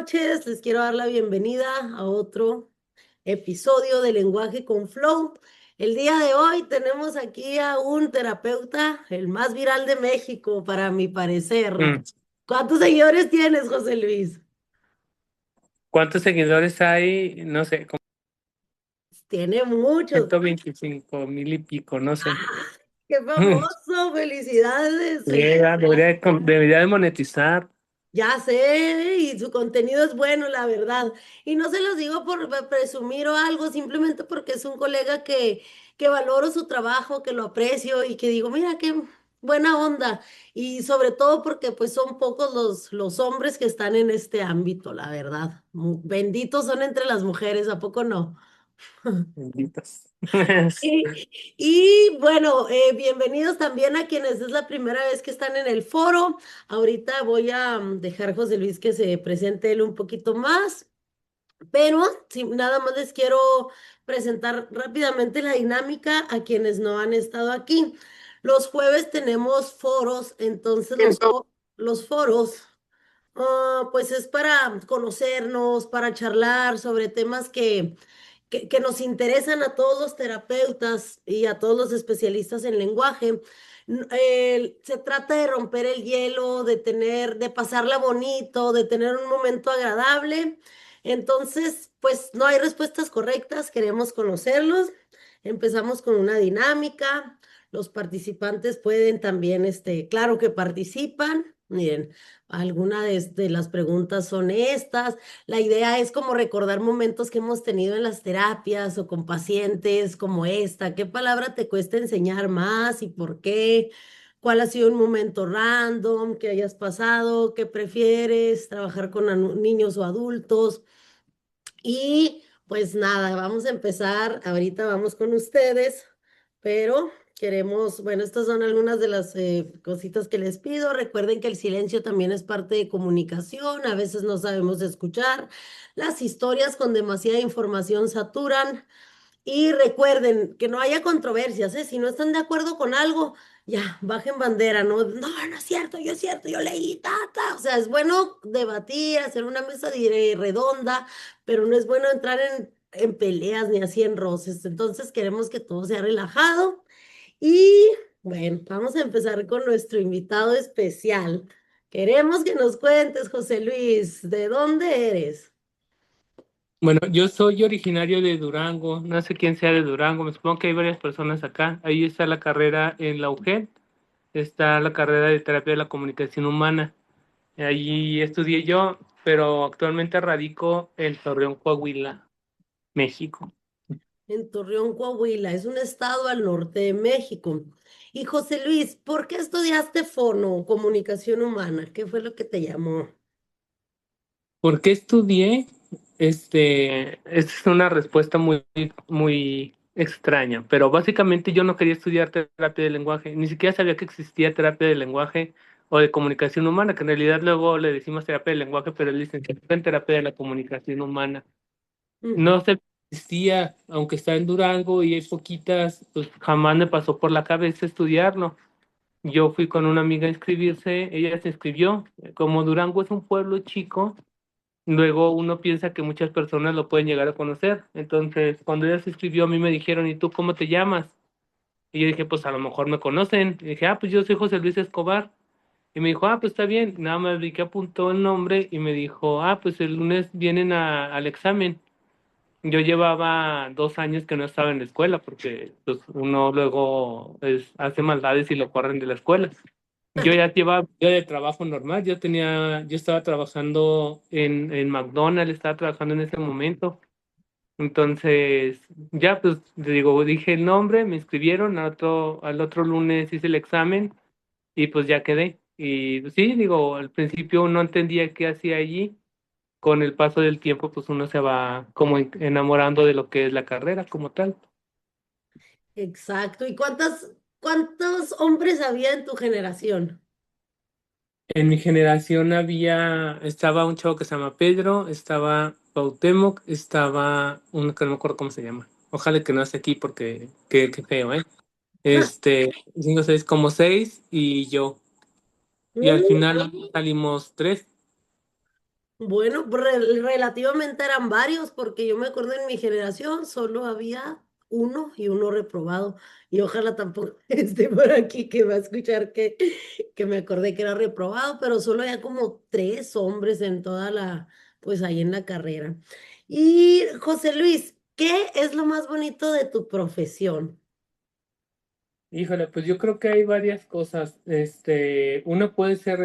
noches. Les quiero dar la bienvenida a otro episodio de Lenguaje con Flow. El día de hoy tenemos aquí a un terapeuta, el más viral de México, para mi parecer. Mm. ¿Cuántos seguidores tienes, José Luis? ¿Cuántos seguidores hay? No sé, como Tiene muchos. 125,000 y pico, no sé. ¡Qué famoso! ¡Felicidades! Debería de monetizar. Ya sé, y su contenido es bueno, la verdad. Y no se los digo por presumir o algo, simplemente porque es un colega que valoro su trabajo, que lo aprecio y que digo, mira qué buena onda. Y sobre todo porque pues son pocos los hombres que están en este ámbito, la verdad. Benditos son entre las mujeres, ¿a poco no? Benditos. Y bueno, bienvenidos también a quienes es la primera vez que están en el foro. Ahorita voy a dejar a José Luis que se presente él un poquito más, pero nada más les quiero presentar rápidamente la dinámica a quienes no han estado aquí. Los jueves tenemos foros, entonces los foros. Pues es para conocernos, para charlar sobre temas que nos interesan a todos los terapeutas y a todos los especialistas en lenguaje. Se trata de romper el hielo, de pasarla bonito, de tener un momento agradable. Entonces, pues no hay respuestas correctas, queremos conocerlos. Empezamos con una dinámica. Los participantes pueden también, claro que participan. Miren, algunas de las preguntas son estas. La idea es como recordar momentos que hemos tenido en las terapias o con pacientes como esta. ¿Qué palabra te cuesta enseñar más y por qué? ¿Cuál ha sido un momento random que hayas pasado? ¿Qué prefieres? ¿Trabajar con niños o adultos? Y pues nada, vamos a empezar. Ahorita vamos con ustedes, pero queremos, bueno, estas son algunas de las cositas que les pido. Recuerden que el silencio también es parte de comunicación. A veces no sabemos escuchar. Las historias con demasiada información saturan. Y recuerden que no haya controversias, ¿eh? Si no están de acuerdo con algo, ya, bajen bandera, no, no, no es cierto, yo es cierto, yo leí, ta. O sea, es bueno debatir, hacer una mesa redonda, pero no es bueno entrar en peleas ni así en roces. Entonces queremos que todo sea relajado. Y bueno, vamos a empezar con nuestro invitado especial. Queremos que nos cuentes, José Luis, ¿de dónde eres? Bueno, yo soy originario de Durango. No sé quién sea de Durango. Me supongo que hay varias personas acá. Ahí está la carrera en la UGEL. Está la carrera de terapia de la comunicación humana. Allí estudié yo, pero actualmente radico en Torreón, Coahuila, México. En Torreón, Coahuila, es un estado al norte de México. Y José Luis, ¿por qué estudiaste fono, comunicación humana? ¿Qué fue lo que te llamó? ¿Por qué estudié? Esta es una respuesta muy extraña, pero básicamente yo no quería estudiar terapia de lenguaje, ni siquiera sabía que existía terapia de lenguaje o de comunicación humana, que en realidad luego le decimos terapia de lenguaje, pero es licenciatura en terapia de la comunicación humana. Ujú. No se existía, aunque está en Durango y hay poquitas, pues jamás me pasó por la cabeza estudiarlo. Yo fui con una amiga a inscribirse, ella se inscribió. Como Durango es un pueblo chico, luego uno piensa que muchas personas lo pueden llegar a conocer. Entonces, cuando ella se inscribió, a mí me dijeron, ¿y tú cómo te llamas? Y yo dije, pues a lo mejor me conocen. Y dije, pues yo soy José Luis Escobar. Y me dijo, pues está bien. Nada más vi que apuntó el nombre y me dijo, pues el lunes vienen al examen. Yo llevaba 2 años que no estaba en la escuela porque pues, uno luego hace maldades y lo corren de la escuela. Yo ya llevaba yo de trabajo normal, yo estaba trabajando en McDonald's, estaba trabajando en ese momento. Entonces, ya pues te digo, dije el nombre, me inscribieron, al otro lunes hice el examen y pues ya quedé. Y pues, sí, digo, al principio no entendía qué hacía allí. Con el paso del tiempo, pues uno se va como enamorando de lo que es la carrera como tal. Exacto. ¿Y cuántos hombres había en tu generación? En mi generación estaba un chavo que se llama Pedro, estaba Cuauhtémoc, estaba uno que no me acuerdo cómo se llama. Ojalá que no esté aquí porque qué feo, ¿eh? 5, 6, como 6 y yo. Y al Mm, final salimos 3. Bueno, relativamente eran varios, porque yo me acuerdo en mi generación solo había uno y uno reprobado. Y ojalá tampoco esté por aquí que va a escuchar que me acordé que era reprobado, pero solo había como tres hombres en toda la, pues ahí en la carrera. Y José Luis, ¿qué es lo más bonito de tu profesión? Híjole, pues yo creo que hay varias cosas. Uno puede ser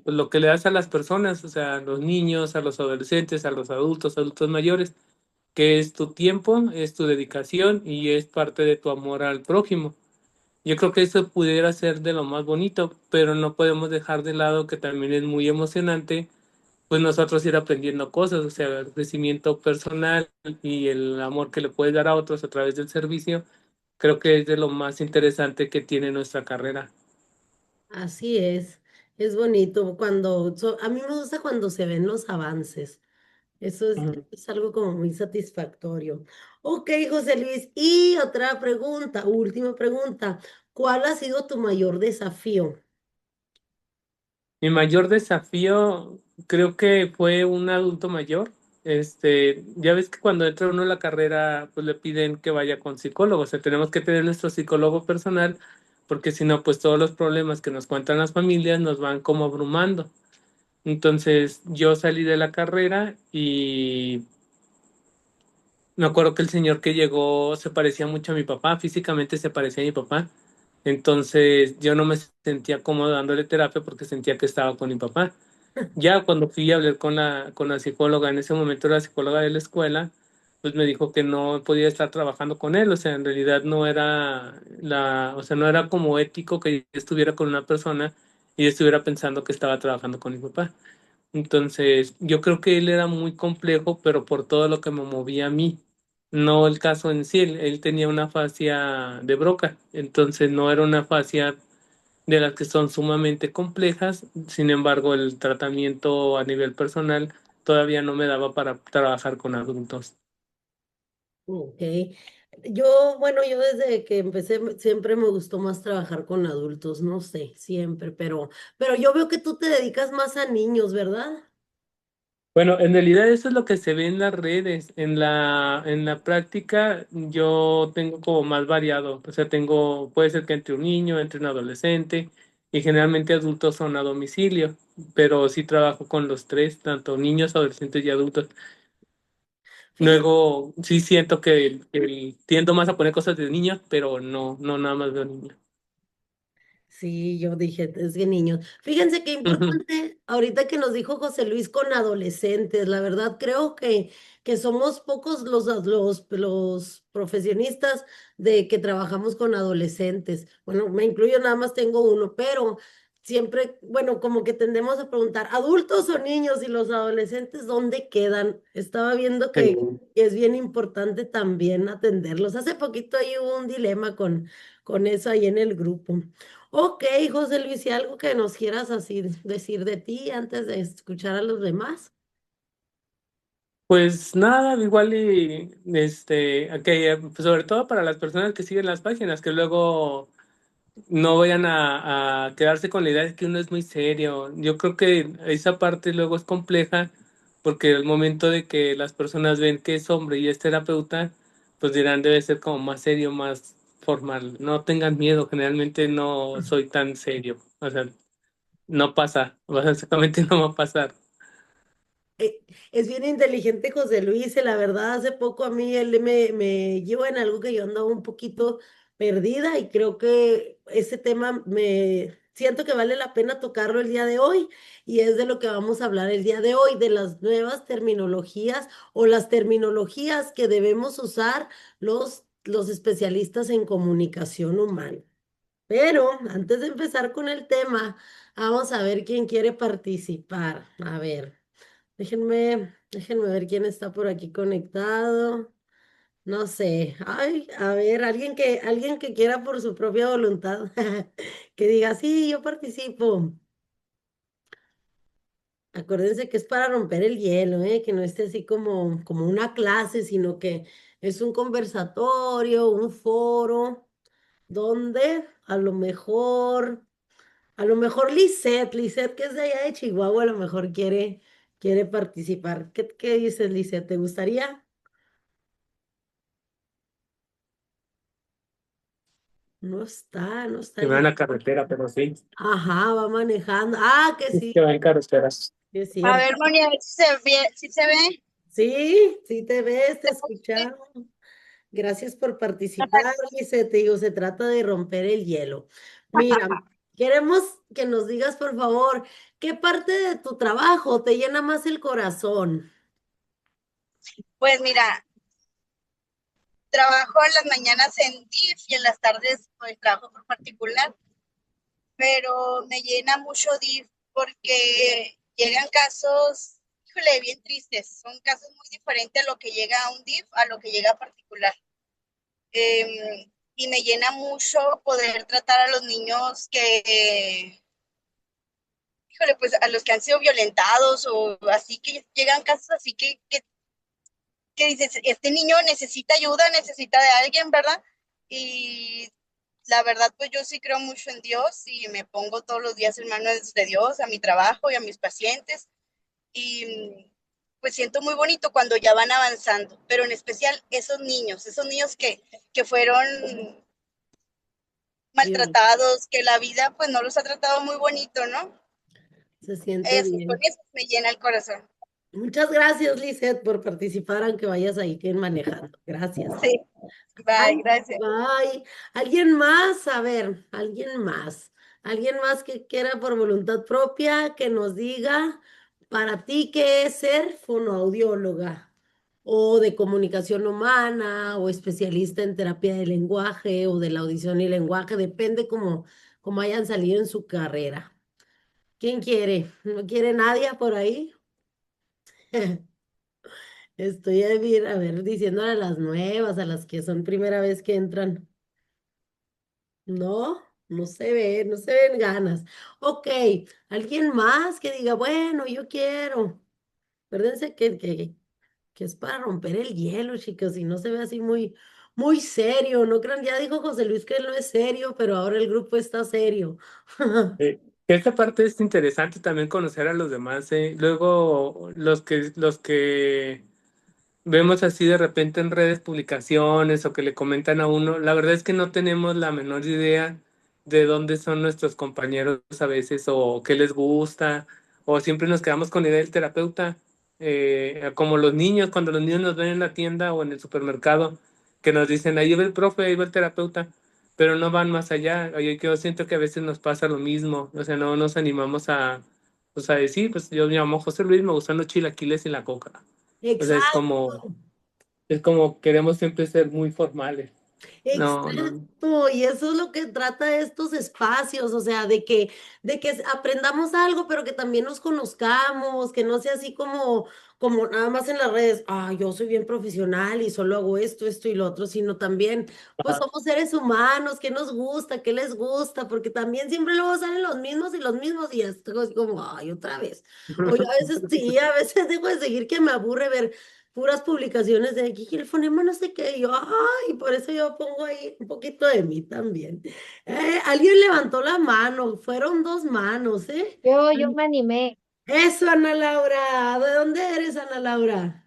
pues lo que le das a las personas, o sea, a los niños, a los adolescentes, a los adultos mayores, que es tu tiempo, es tu dedicación y es parte de tu amor al prójimo. Yo creo que eso pudiera ser de lo más bonito, pero no podemos dejar de lado que también es muy emocionante, pues nosotros ir aprendiendo cosas, o sea, el crecimiento personal y el amor que le puedes dar a otros a través del servicio, creo que es de lo más interesante que tiene nuestra carrera. Así es bonito cuando, a mí me gusta cuando se ven los avances. Eso Ujú. es algo como muy satisfactorio. Ok, José Luis, y otra pregunta, última pregunta. ¿Cuál ha sido tu mayor desafío? Mi mayor desafío creo que fue un adulto mayor. Ya ves que cuando entra uno a la carrera, pues le piden que vaya con psicólogo, o sea, tenemos que tener nuestro psicólogo personal, porque si no, pues todos los problemas que nos cuentan las familias nos van como abrumando. Entonces yo salí de la carrera y me acuerdo que el señor que llegó se parecía mucho a mi papá, físicamente se parecía a mi papá. Entonces yo no me sentía cómodo dándole terapia porque sentía que estaba con mi papá. Ya cuando fui a hablar con la psicóloga, en ese momento la psicóloga de la escuela, pues me dijo que no podía estar trabajando con él, o sea, en realidad no era o sea, no era como ético que yo estuviera con una persona y yo estuviera pensando que estaba trabajando con mi papá. Entonces, yo creo que él era muy complejo, pero por todo lo que me movía a mí, no el caso en sí, él tenía una fascia de Broca, entonces no era una fascia de las que son sumamente complejas. Sin embargo, el tratamiento a nivel personal todavía no me daba para trabajar con adultos. Ok. Yo desde que empecé siempre me gustó más trabajar con adultos, no sé, siempre, pero yo veo que tú te dedicas más a niños, ¿verdad? Bueno, en realidad eso es lo que se ve en las redes. En la práctica yo tengo como más variado. O sea, puede ser que entre un niño, entre un adolescente, y generalmente adultos son a domicilio, pero sí trabajo con los tres, tanto niños, adolescentes y adultos. Fíjate. Luego sí siento que tiendo más a poner cosas de niños, pero no nada más veo niños. Sí, yo dije, es que niños. Fíjense qué Ujú. importante ahorita que nos dijo José Luis con adolescentes. La verdad, creo que somos pocos los profesionistas de que trabajamos con adolescentes. Bueno, me incluyo, nada más tengo uno, pero siempre, bueno, como que tendemos a preguntar, ¿adultos o niños? Y los adolescentes, ¿dónde quedan? Estaba viendo Sí. que es bien importante también atenderlos. Hace poquito ahí hubo un dilema con eso ahí en el grupo. Ok, José Luis, ¿y algo que nos quieras así decir de ti antes de escuchar a los demás? Pues nada, igual y pues sobre todo para las personas que siguen las páginas, que luego no vayan a quedarse con la idea de que uno es muy serio. Yo creo que esa parte luego es compleja porque el momento de que las personas ven que es hombre y es terapeuta, pues dirán debe ser como más serio, más formal. No tengan miedo, generalmente no soy tan serio. O sea, no pasa, básicamente no va a pasar. Es bien inteligente José Luis, y la verdad, hace poco a mí él me llevó en algo que yo andaba un poquito perdida y creo que ese tema me siento que vale la pena tocarlo el día de hoy y es de lo que vamos a hablar el día de hoy, de las nuevas terminologías o las terminologías que debemos usar los especialistas en comunicación humana. Pero antes de empezar con el tema, vamos a ver quién quiere participar. A ver, déjenme ver quién está por aquí conectado. No sé. Ay, a ver, alguien que quiera por su propia voluntad, que diga, sí, yo participo. Acuérdense que es para romper el hielo, ¿eh? Que no esté así como una clase, sino que es un conversatorio, un foro, donde a lo mejor Lisette, que es de allá de Chihuahua, a lo mejor quiere. quiere participar. ¿Qué dices, Lice? ¿Te gustaría? No está, Que va en Lice. la carretera, pero sí, Ajá, va manejando. Ah, que que sí, va en carreteras. que es A cierto. ver, Moni, a ver si se ve. Sí, sí te ves, te escuchamos. Gracias por participar, Lice. Te digo, se trata de romper el hielo. Mira, queremos que nos digas, por favor, ¿qué parte de tu trabajo te llena más el corazón? Pues mira, trabajo en las mañanas en DIF y en las tardes pues trabajo por particular, pero me llena mucho DIF porque llegan casos, híjole, bien tristes. Son casos muy diferentes a lo que llega a un DIF, a lo que llega a particular. Y me llena mucho poder tratar a los niños que, híjole, pues a los que han sido violentados o así, que llegan casos así que dices, este niño necesita ayuda, necesita de alguien, ¿verdad? Y la verdad, pues yo sí creo mucho en Dios y me pongo todos los días en manos de Dios, a mi trabajo y a mis pacientes. Y pues siento muy bonito cuando ya van avanzando, pero en especial esos niños que fueron Bien, maltratados, que la vida pues no los ha tratado muy bonito, ¿no? se siente Eso, con bien. eso me llena el corazón. Muchas gracias, Lizeth, por participar, aunque vayas ahí que manejando. Gracias. Sí, bye, Ay, gracias. bye. ¿Alguien más? A ver, alguien más. ¿Alguien más que quiera por voluntad propia que nos diga para ti qué es ser fonoaudióloga o de comunicación humana o especialista en terapia de lenguaje o de la audición y lenguaje? Depende cómo hayan salido en su carrera. ¿Quién quiere? ¿No quiere nadie por ahí? Estoy a ver, diciéndole a las nuevas, a las que son primera vez que entran. No, no se ven ganas. Ok, alguien más que diga, bueno, yo quiero. Acuérdense que es para romper el hielo, chicos, y no se ve así muy serio. No crean, ya dijo José Luis que él no es serio, pero ahora el grupo está serio. Esta parte es interesante también conocer a los demás, ¿eh? Luego, los que vemos así de repente en redes publicaciones o que le comentan a uno, la verdad es que no tenemos la menor idea de dónde son nuestros compañeros a veces o qué les gusta, o siempre nos quedamos con la idea del terapeuta, como los niños, cuando los niños nos ven en la tienda o en el supermercado, que nos dicen, ahí va el profe, ahí va el terapeuta, pero no van más allá. Oye, yo siento que a veces nos pasa lo mismo, o sea, no nos animamos pues, a decir, pues yo me llamo José Luis, me gustan los chilaquiles y la coca. O sea, Exacto. es como queremos siempre ser muy formales. No, no. Exacto, y eso es lo que trata estos espacios, o sea, de que aprendamos algo, pero que también nos conozcamos, que no sea así como nada más en las redes, yo soy bien profesional y solo hago esto y lo otro, sino también, pues Ajá. somos seres humanos, qué nos gusta, qué les gusta, porque también siempre luego salen los mismos y esto es como, ay, otra vez. O yo a veces sí, a veces dejo de seguir que me aburre ver puras publicaciones de aquí, que el fonema no sé qué, y yo, ay, por eso yo pongo ahí un poquito de mí también. Alguien levantó la mano, fueron dos manos, ¿eh? Yo me animé. Eso, Ana Laura, ¿de dónde eres, Ana Laura?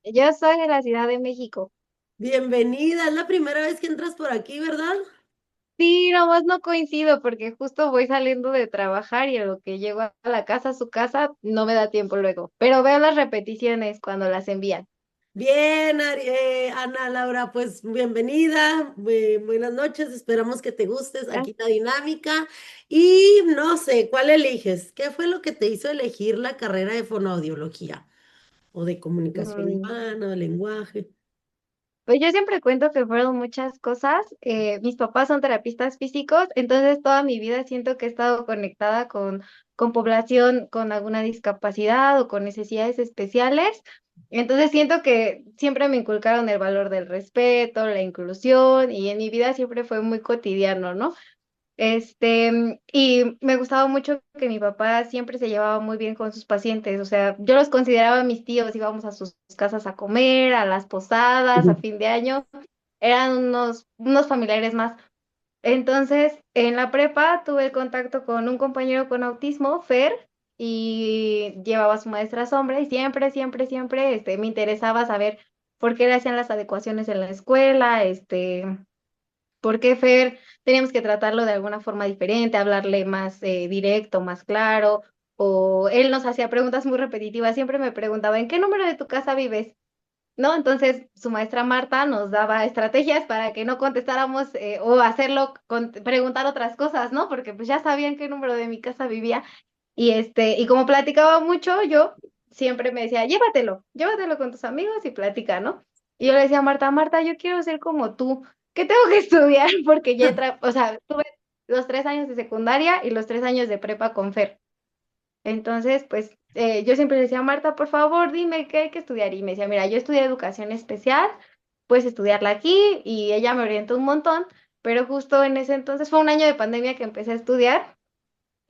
Yo soy de la Ciudad de México. Bienvenida, es la primera vez que entras por aquí, ¿verdad? Sí, nomás no coincido porque justo voy saliendo de trabajar y a lo que llego a la casa, a su casa, no me da tiempo luego. Pero veo las repeticiones cuando las envían. Bien, Ana Laura, pues bienvenida, buenas noches, esperamos que te gustes Ah, aquí la dinámica y no sé, ¿cuál eliges? ¿Qué fue lo que te hizo elegir la carrera de fonoaudiología o de comunicación mm, humana, de lenguaje? Pues yo siempre cuento que fueron muchas cosas. Mis papás son terapistas físicos, entonces toda mi vida siento que he estado conectada con población con alguna discapacidad o con necesidades especiales. Entonces siento que siempre me inculcaron el valor del respeto, la inclusión y en mi vida siempre fue muy cotidiano, ¿no? Y me gustaba mucho que mi papá siempre se llevaba muy bien con sus pacientes, o sea, yo los consideraba mis tíos, íbamos a sus casas a comer, a las posadas, a fin de año, eran unos familiares más. Entonces, en la prepa tuve contacto con un compañero con autismo, Fer, y llevaba a su maestra sombra y siempre, siempre, siempre me interesaba saber por qué le hacían las adecuaciones en la escuela, por qué Fer teníamos que tratarlo de alguna forma diferente, hablarle más directo, más claro, o él nos hacía preguntas muy repetitivas, siempre me preguntaba, ¿en qué número de tu casa vives? ¿No? Entonces, su maestra Marta nos daba estrategias para que no contestáramos o hacerlo, preguntar otras cosas, ¿no? Porque pues ya sabían qué número de mi casa vivía. Y como platicaba mucho, yo siempre me decía, llévatelo con tus amigos y platica, ¿no? Y yo le decía a Marta, Marta, yo quiero ser como tú, ¿qué tengo que estudiar? Porque o sea, tuve los 3 años de secundaria y los 3 años de prepa con Fer. Entonces, pues yo siempre le decía, Marta, por favor, dime qué hay que estudiar. Y me decía, mira, yo estudié educación especial, puedes estudiarla aquí. Y ella me orientó un montón, pero justo en ese entonces fue un año de pandemia que empecé a estudiar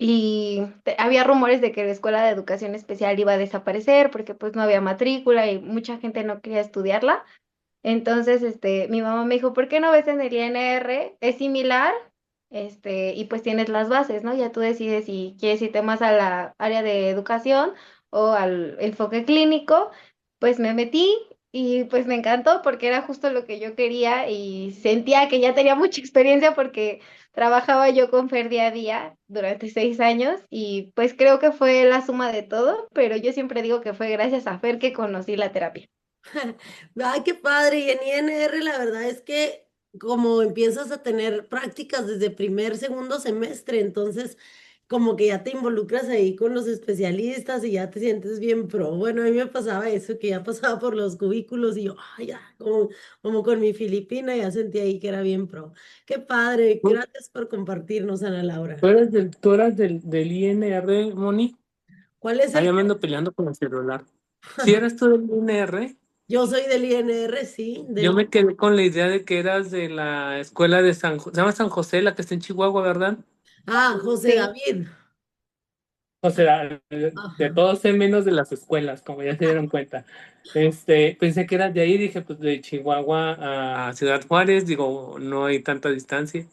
y había rumores de que la escuela de educación especial iba a desaparecer porque pues no había matrícula y mucha gente no quería estudiarla. Entonces, mi mamá me dijo, ¿por qué no ves en el INR? Es similar, y pues tienes las bases, ¿no? Ya tú decides si quieres irte más a la área de educación o al enfoque clínico. Pues me metí y pues me encantó porque era justo lo que yo quería y sentía que ya tenía mucha experiencia porque trabajaba yo con Fer día a día durante 6 años y pues creo que fue la suma de todo, pero yo siempre digo que fue gracias a Fer que conocí la terapia. Ay, qué padre. Y en INR la verdad es que como empiezas a tener prácticas desde primer, segundo semestre, entonces como que ya te involucras ahí con los especialistas y ya te sientes bien pro. Bueno, a mí me pasaba eso, que ya pasaba por los cubículos y yo, ay, ya, como con mi Filipina, ya sentía ahí que era bien pro. Qué padre. ¿Tú, Gracias por compartirnos, Ana tú Laura. eras del INR, Moni? ¿Cuál es Ah, el ya que? me ando peleando con el celular. Si eras tú del INR, Yo soy del INR, sí, yo del... me quedé con la idea de que eras de la escuela de se llama San José, la que está en Chihuahua, ¿verdad? Ah, José Sí. David. O sea, de Ajá. todos sé menos de las escuelas, como ya se dieron cuenta. Pensé que eras de ahí, dije, pues de Chihuahua a Ciudad Juárez, digo, no hay tanta distancia.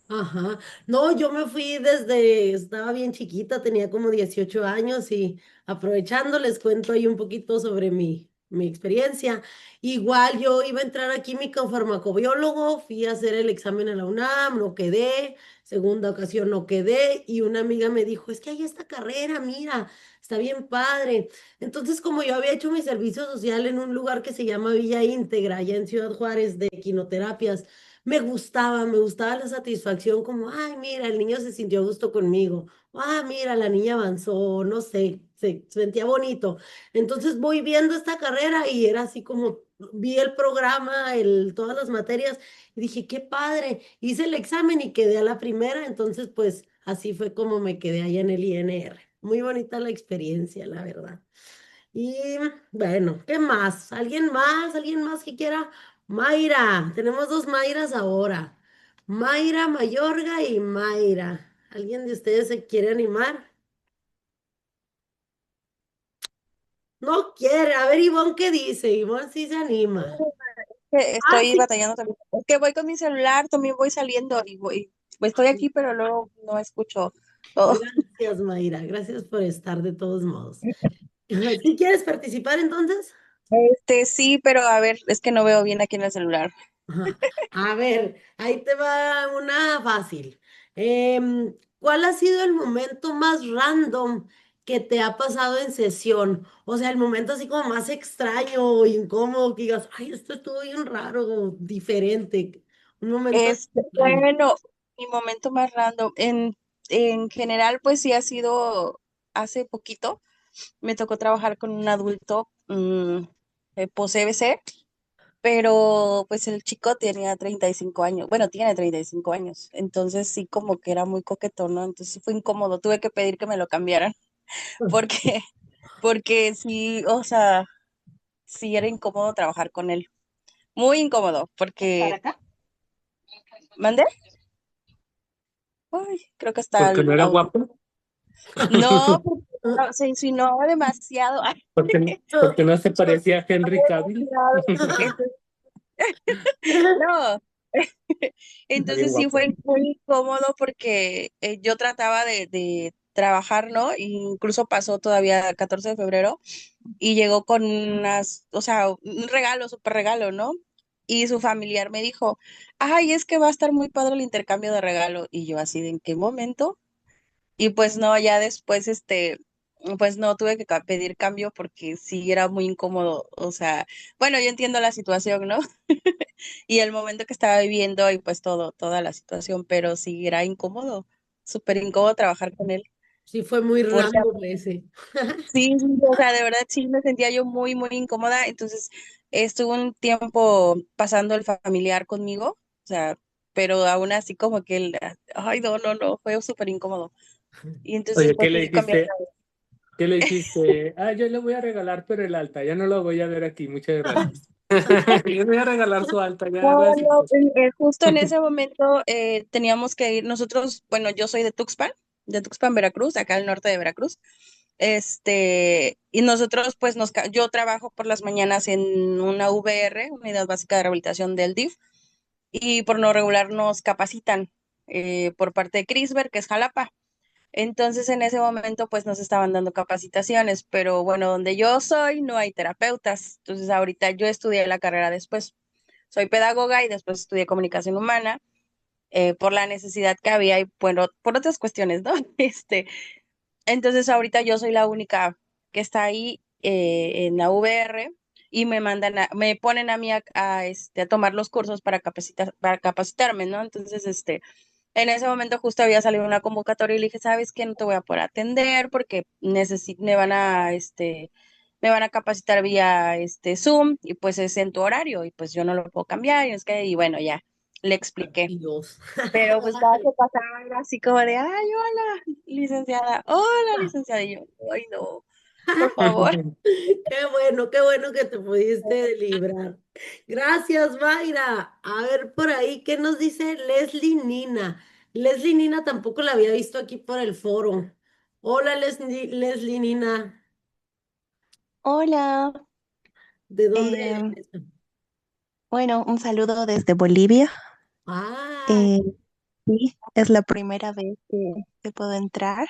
Ajá. No, yo me fui desde, estaba bien chiquita, tenía como 18 años y aprovechando les cuento ahí un poquito sobre mi experiencia. Igual yo iba a entrar a química farmacobiólogo, fui a hacer el examen a la UNAM, no quedé, segunda ocasión no quedé y una amiga me dijo, es que hay esta carrera, mira, está bien padre. Entonces, como yo había hecho mi servicio social en un lugar que se llama Villa Íntegra, allá en Ciudad Juárez, de quimioterapias, me gustaba la satisfacción como, ay, mira, el niño se sintió a gusto conmigo, ah, mira, la niña avanzó, no sé, se sentía bonito. Entonces voy viendo esta carrera y era así como, vi el programa, todas las materias y dije, qué padre, hice el examen y quedé a la primera, entonces pues así fue como me quedé allá en el INR. Muy bonita la experiencia, la verdad. Y bueno, ¿qué más? ¿Alguien más? ¿Alguien más que quiera? Mayra, tenemos dos Mayras ahora. Mayra Mayorga y Mayra. ¿Alguien de ustedes se quiere animar? No quiere. A ver, Ivonne, ¿qué dice? Ivonne sí se anima. Que Ah, estoy sí. batallando también. Es que voy con mi celular, también voy saliendo y voy, estoy aquí, pero luego no escucho todo. Gracias, Mayra. Gracias por estar de todos modos. ¿Sí quieres participar entonces? Sí, pero a ver, es que no veo bien aquí en el celular. Ajá. A ver, ahí te va una fácil. ¿Cuál ha sido el momento más random que te ha pasado en sesión? O sea, el momento así como más extraño o incómodo que digas, ay, esto estuvo bien raro, diferente. Un momento extraño. Bueno, mi momento más random. En general, pues sí ha sido hace poquito. Me tocó trabajar con un adulto post-EBC, pero pues el chico tenía 35 años. Bueno, tiene 35 años. Entonces sí como que era muy coquetón, ¿no? Entonces sí fue incómodo. Tuve que pedir que me lo cambiaran porque, porque sí, o sea, sí era incómodo trabajar con él. Muy incómodo, ¿Para porque... acá? ¿Mandé? Uy, creo que está Porque el no era audio. guapo, No, porque se insinuaba demasiado. Ay, porque no se parecía a Henry Cavill. demasiado. Entonces, no. Está bien Entonces sí guapo. fue muy incómodo porque yo trataba de trabajar, ¿no? Incluso pasó todavía el 14 de febrero y llegó con o sea, un regalo, súper regalo, ¿no? Y su familiar me dijo, ay, es que va a estar muy padre el intercambio de regalo. Y yo así, ¿de en qué momento? Y pues no, ya después, pues no tuve que pedir cambio porque sí era muy incómodo. O sea, bueno, yo entiendo la situación, ¿no? Y el momento que estaba viviendo y pues toda la situación, pero sí era incómodo, súper incómodo trabajar con él. Sí, fue muy Porque random ese. sí, sí, o sea, de verdad sí me sentía yo muy, muy incómoda. Entonces estuve un tiempo pasando el familiar conmigo, o sea, pero aún así como que ay, no, no, no, fue súper incómodo. Y entonces Oye, pues sí cambié. ¿qué le dijiste? Ah, yo le voy a regalar, pero el alta, ya no lo voy a ver aquí, muchas gracias. Yo le voy a regalar su alta, ya, No, gracias. no, justo en ese momento teníamos que ir nosotros, bueno, yo soy de Tuxpan, Veracruz, acá al norte de Veracruz. Y nosotros, pues, yo trabajo por las mañanas en una VR, Unidad Básica de Rehabilitación del DIF, y por lo regular nos capacitan por parte de CRISBR, que es Jalapa. Entonces, en ese momento, pues, nos estaban dando capacitaciones, pero bueno, donde yo soy no hay terapeutas. Entonces, ahorita yo estudié la carrera después. Soy pedagoga y después estudié comunicación humana por la necesidad que había y bueno, por otras cuestiones, ¿no? Entonces ahorita yo soy la única que está ahí en la VR y me ponen a mí a tomar los cursos para capacitarme, ¿no? Entonces, en ese momento justo había salido una convocatoria y le dije, ¿sabes qué? No te voy a poder atender porque me van a capacitar vía Zoom y pues es en tu horario y pues yo no lo puedo cambiar y bueno, ya le expliqué. Dios. Pero pues cada que pasaba era así como de, ay, hola, licenciada, hola, licenciada, y yo, ay, no, por favor. Qué bueno que te pudiste librar. Gracias, Mayra. A ver por ahí, ¿qué nos dice Leslie Nina? Leslie Nina tampoco la había visto aquí por el foro. Hola, Leslie Nina. Hola, ¿De dónde em, eres? bueno, un saludo desde Bolivia. Ah, Eh, sí, es la primera vez que puedo entrar.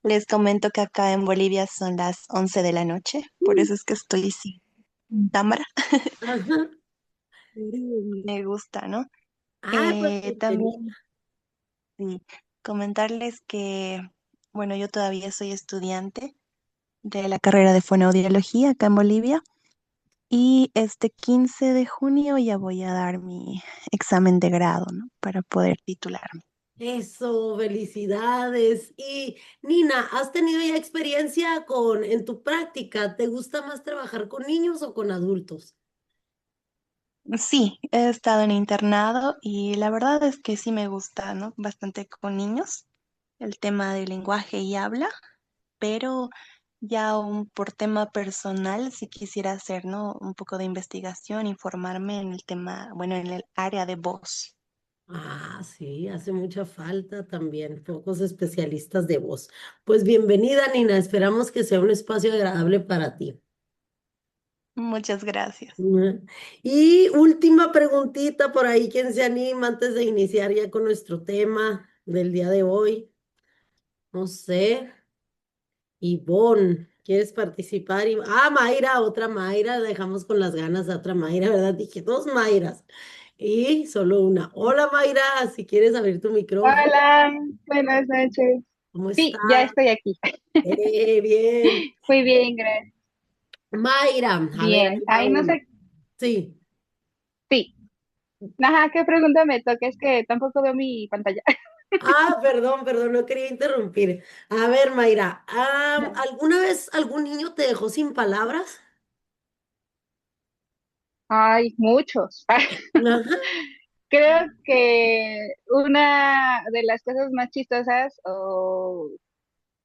Les comento que acá en Bolivia son las 11 de la noche, por eso es que estoy sin cámara. ajá. Me gusta, ¿no? Ay, pues bienvenida. También sí, comentarles que, bueno, yo todavía soy estudiante de la carrera de fonoaudiología acá en Bolivia. Y este 15 de junio ya voy a dar mi examen de grado, ¿no? Para poder titularme. Eso, felicidades. Y Nina, ¿has tenido ya experiencia en tu práctica? ¿Te gusta más trabajar con niños o con adultos? Sí, he estado en internado y la verdad es que sí me gusta, ¿no? Bastante con niños, el tema de lenguaje y habla, pero ya por tema personal, si quisiera hacer, ¿no? Un poco de investigación, informarme en el tema, bueno, en el área de voz. Ah, sí, hace mucha falta también, pocos especialistas de voz. Pues bienvenida, Nina, esperamos que sea un espacio agradable para ti. Muchas gracias. Ujú. Y última preguntita por ahí, ¿quién se anima antes de iniciar ya con nuestro tema del día de hoy? No sé, Ivonne, ¿quieres participar? Ah, Mayra, otra Mayra, la dejamos con las ganas a otra Mayra, ¿verdad? Dije dos Mayras y solo una. Hola Mayra, si quieres abrir tu micrófono, Hola, buenas noches. ¿cómo Sí, ya estás? estoy aquí. Bien. Muy bien, gracias. Mayra, a ver, Bien. ahí va Ay, no una. sé, Sí. sí. Ajá, ¿qué pregunta me toca? Es que tampoco veo mi pantalla. Ah, perdón, no quería interrumpir. A ver, Mayra, ¿alguna vez algún niño te dejó sin palabras? Ay, muchos. Ajá. Creo que una de las cosas más chistosas o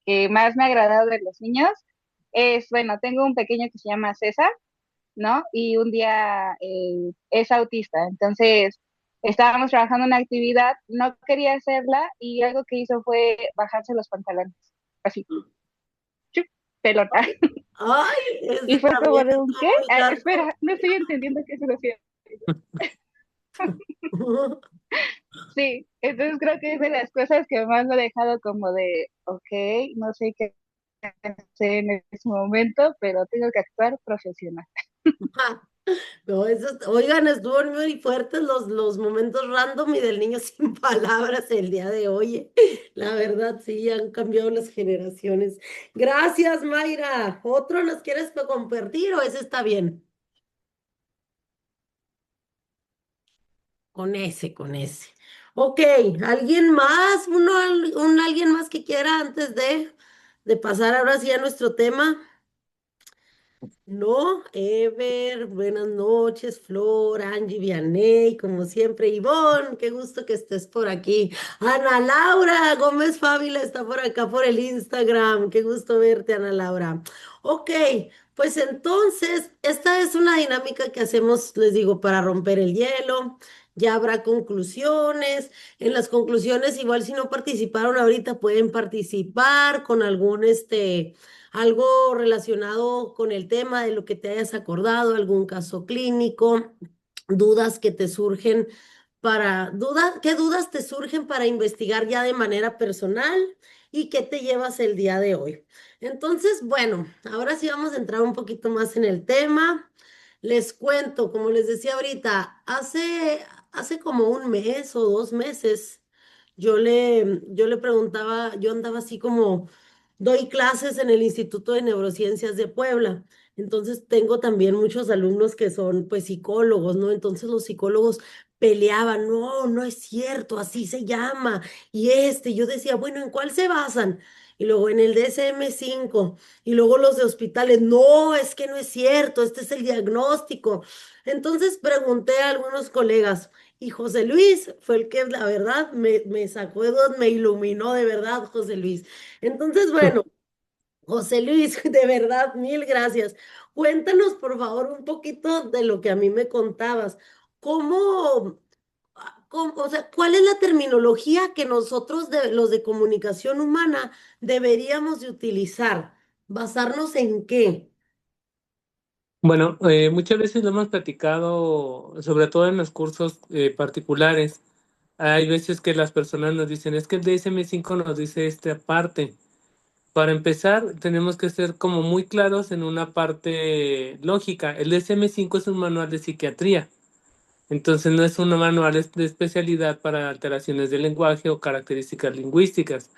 que más me ha agradado de los niños es, bueno, tengo un pequeño que se llama César, ¿no? Y un día es autista, entonces estábamos trabajando una actividad, no quería hacerla y algo que hizo fue bajarse los pantalones, así, chup, pelota. Ay, Y ese fue como también de un, ¿qué? estuvo muy Ah, largo. espera, no estoy entendiendo qué es eso. Sí, entonces creo que es de las cosas que más me ha dejado como de, ok, no sé qué hacer en ese momento, pero tengo que actuar profesional. No, oigan, estuvo muy fuertes los momentos random y del niño sin palabras el día de hoy. La verdad, sí, han cambiado las generaciones. Gracias, Mayra. ¿Otro nos quieres compartir o ese está bien? Con ese, con ese. Ok, ¿alguien más? ¿Alguien más que quiera antes de pasar ahora sí a nuestro tema? No, Ever, buenas noches, Flor, Angie, Vianney, como siempre, Ivonne, qué gusto que estés por aquí. Ana Laura Gómez Fábila está por acá por el Instagram, qué gusto verte, Ana Laura. Ok, pues entonces, esta es una dinámica que hacemos, les digo, para romper el hielo. Ya habrá conclusiones. En las conclusiones, igual si no participaron ahorita, pueden participar con algo relacionado con el tema de lo que te hayas acordado, algún caso clínico, dudas que te surgen ¿qué dudas te surgen para investigar ya de manera personal y qué te llevas el día de hoy? Entonces, bueno, ahora sí vamos a entrar un poquito más en el tema. Les cuento, como les decía ahorita, hace como un mes o 2 meses, yo le preguntaba, yo andaba así como doy clases en el Instituto de Neurociencias de Puebla. Entonces tengo también muchos alumnos que son pues psicólogos, ¿no? Entonces los psicólogos peleaban, no, no es cierto, así se llama. Yo decía, bueno, ¿en cuál se basan? Y luego en el DSM-5 y luego los de hospitales, no, es que no es cierto, este es el diagnóstico. Entonces pregunté a algunos colegas y José Luis fue el que la verdad me sacó de dudas, me iluminó de verdad, José Luis. Entonces, bueno, José Luis, de verdad, mil gracias. Cuéntanos, por favor, un poquito de lo que a mí me contabas. ¿Cómo, o sea, cuál es la terminología que nosotros, los de comunicación humana, deberíamos de utilizar? ¿Basarnos en qué? Bueno, muchas veces lo hemos platicado, sobre todo en los cursos particulares. Hay veces que las personas nos dicen, es que el DSM-5 nos dice esta parte. Para empezar, tenemos que ser como muy claros en una parte lógica. El DSM-5 es un manual de psiquiatría. Entonces no es un manual de especialidad para alteraciones del lenguaje o características lingüísticas,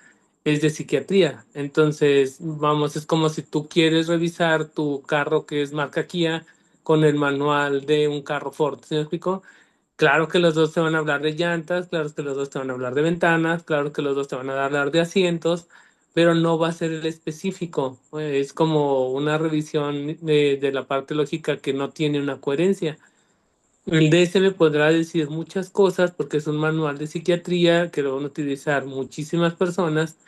es de psiquiatría. Entonces, vamos, es como si tú quieres revisar tu carro que es marca Kia con el manual de un carro Ford. ¿Sí me explico? Claro que los dos te van a hablar de llantas, claro que los dos te van a hablar de ventanas, claro que los dos te van a hablar de asientos, pero no va a ser el específico. Es como una revisión de la parte lógica que no tiene una coherencia. El DSM podrá decir muchas cosas porque es un manual de psiquiatría que lo van a utilizar muchísimas personas,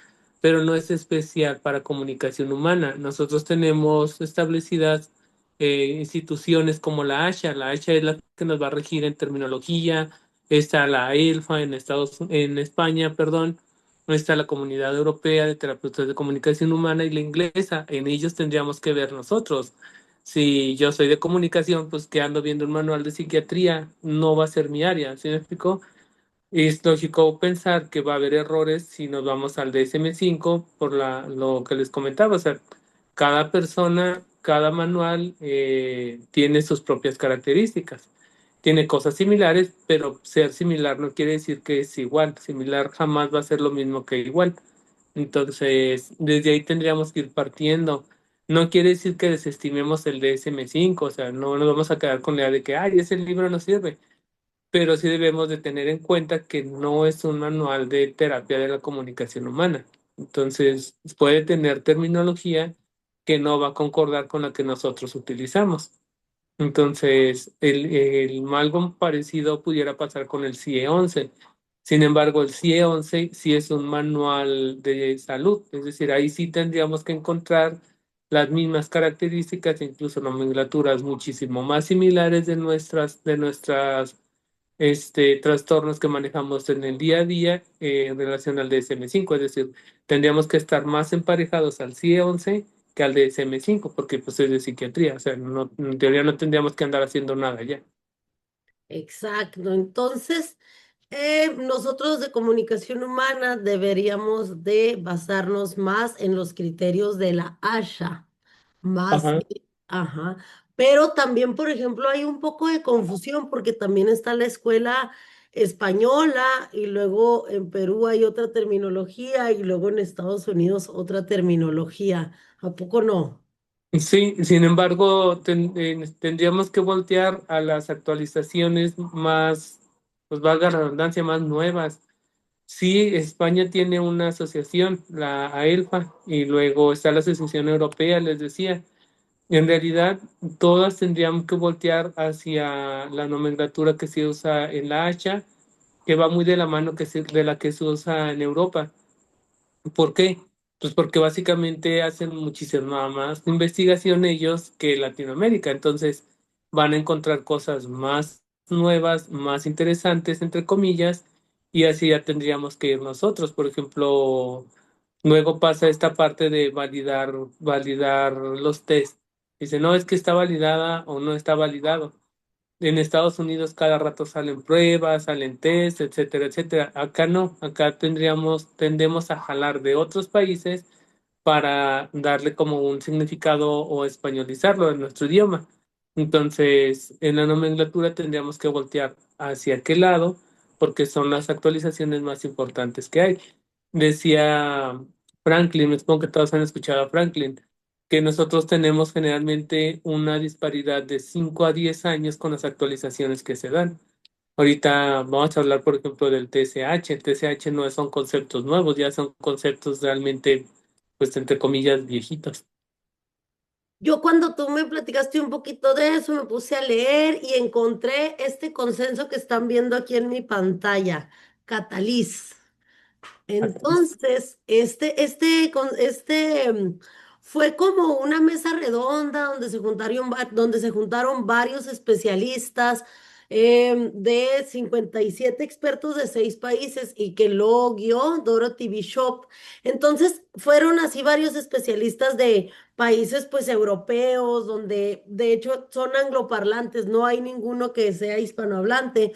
pero no es especial para comunicación humana. Nosotros tenemos establecidas instituciones como la ASHA. La ASHA es la que nos va a regir en terminología. Está la ELFA en España, perdón. Está la Comunidad Europea de Terapeutas de Comunicación Humana y la inglesa. En ellos tendríamos que ver nosotros. Si yo soy de comunicación, pues que ando viendo un manual de psiquiatría, no va a ser mi área, ¿sí me explico? Es lógico pensar que va a haber errores si nos vamos al DSM-5 por lo que les comentaba. O sea, cada persona, cada manual tiene sus propias características. Tiene cosas similares, pero ser similar no quiere decir que es igual. Similar jamás va a ser lo mismo que igual. Entonces, desde ahí tendríamos que ir partiendo. No quiere decir que desestimemos el DSM-5, o sea, no nos vamos a quedar con la idea de que, ay, ese libro no sirve, pero sí debemos de tener en cuenta que no es un manual de terapia de la comunicación humana. Entonces, puede tener terminología que no va a concordar con la que nosotros utilizamos. Entonces, algo parecido pudiera pasar con el CIE-11. Sin embargo, el CIE-11 sí es un manual de salud, es decir, ahí sí tendríamos que encontrar las mismas características, incluso nomenclaturas muchísimo más similares de nuestras trastornos que manejamos en el día a día en relación al DSM-5, es decir, tendríamos que estar más emparejados al CIE-11 que al DSM-5, porque pues es de psiquiatría, o sea, no, en teoría no tendríamos que andar haciendo nada ya. Exacto. Entonces, Nosotros de comunicación humana deberíamos de basarnos más en los criterios de la ASHA, más, Ajá. ajá, pero también, por ejemplo, hay un poco de confusión porque también está la escuela española y luego en Perú hay otra terminología y luego en Estados Unidos otra terminología. ¿A poco no? Sí, sin embargo, tendríamos que voltear a las actualizaciones más, pues valga la redundancia, más nuevas. Sí, España tiene una asociación, la AELFA, y luego está la Asociación Europea, les decía. En realidad, todas tendríamos que voltear hacia la nomenclatura que se usa en la hacha, que va muy de la mano de la que se usa en Europa. ¿Por qué? Pues porque básicamente hacen muchísima más investigación ellos que Latinoamérica. Entonces van a encontrar cosas más nuevas, más interesantes, entre comillas, y así ya tendríamos que ir nosotros. Por ejemplo, luego pasa esta parte de validar los test. Dice, no, es que está validada o no está validado. En Estados Unidos cada rato salen pruebas, salen test, etcétera, etcétera. Acá no, acá tendemos a jalar de otros países para darle como un significado o españolizarlo en nuestro idioma. Entonces, en la nomenclatura tendríamos que voltear hacia qué lado, porque son las actualizaciones más importantes que hay. Decía Franklin, me supongo que todos han escuchado a Franklin, que nosotros tenemos generalmente una disparidad de 5 a 10 años con las actualizaciones que se dan. Ahorita vamos a hablar, por ejemplo, del TSH. El TSH no son conceptos nuevos, ya son conceptos realmente, pues, entre comillas, viejitos. Yo cuando tú me platicaste un poquito de eso, me puse a leer y encontré este consenso que están viendo aquí en mi pantalla, Catalyst. Entonces, fue como una mesa redonda donde se juntaron varios especialistas de 57 expertos de 6 países y que lo guió Dorothy Bishop. Entonces, fueron así varios especialistas de países pues europeos, donde de hecho son angloparlantes, no hay ninguno que sea hispanohablante.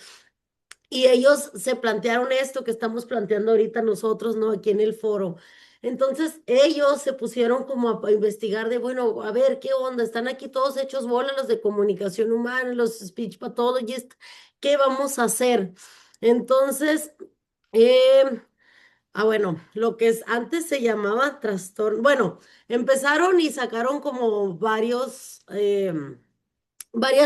Y ellos se plantearon esto que estamos planteando ahorita nosotros, ¿no? Aquí en el foro. Entonces, ellos se pusieron como a investigar de, bueno, a ver, ¿qué onda? Están aquí todos hechos bola, los de comunicación humana, los speech pathologists, ¿qué vamos a hacer? Entonces, eh, bueno, lo que antes se llamaba trastorno, bueno, empezaron y sacaron como varias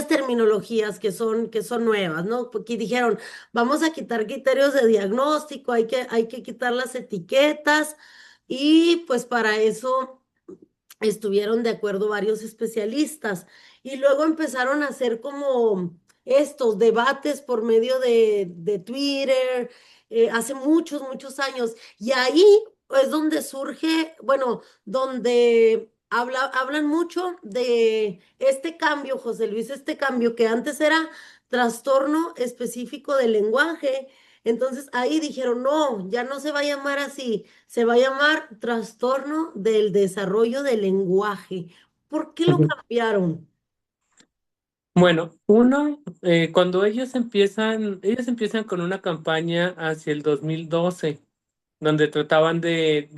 terminologías que son nuevas, ¿no? Porque dijeron, vamos a quitar criterios de diagnóstico, hay que quitar las etiquetas y pues para eso estuvieron de acuerdo varios especialistas y luego empezaron a hacer como estos debates por medio de Twitter, hace muchos, muchos años. Y ahí es donde surge, bueno, donde hablan mucho de este cambio, José Luis, este cambio que antes era trastorno específico del lenguaje. Entonces ahí dijeron, no, ya no se va a llamar así, se va a llamar trastorno del desarrollo del lenguaje. ¿Por qué lo Ujú. cambiaron? Bueno, cuando ellos empiezan con una campaña hacia el 2012, donde trataban de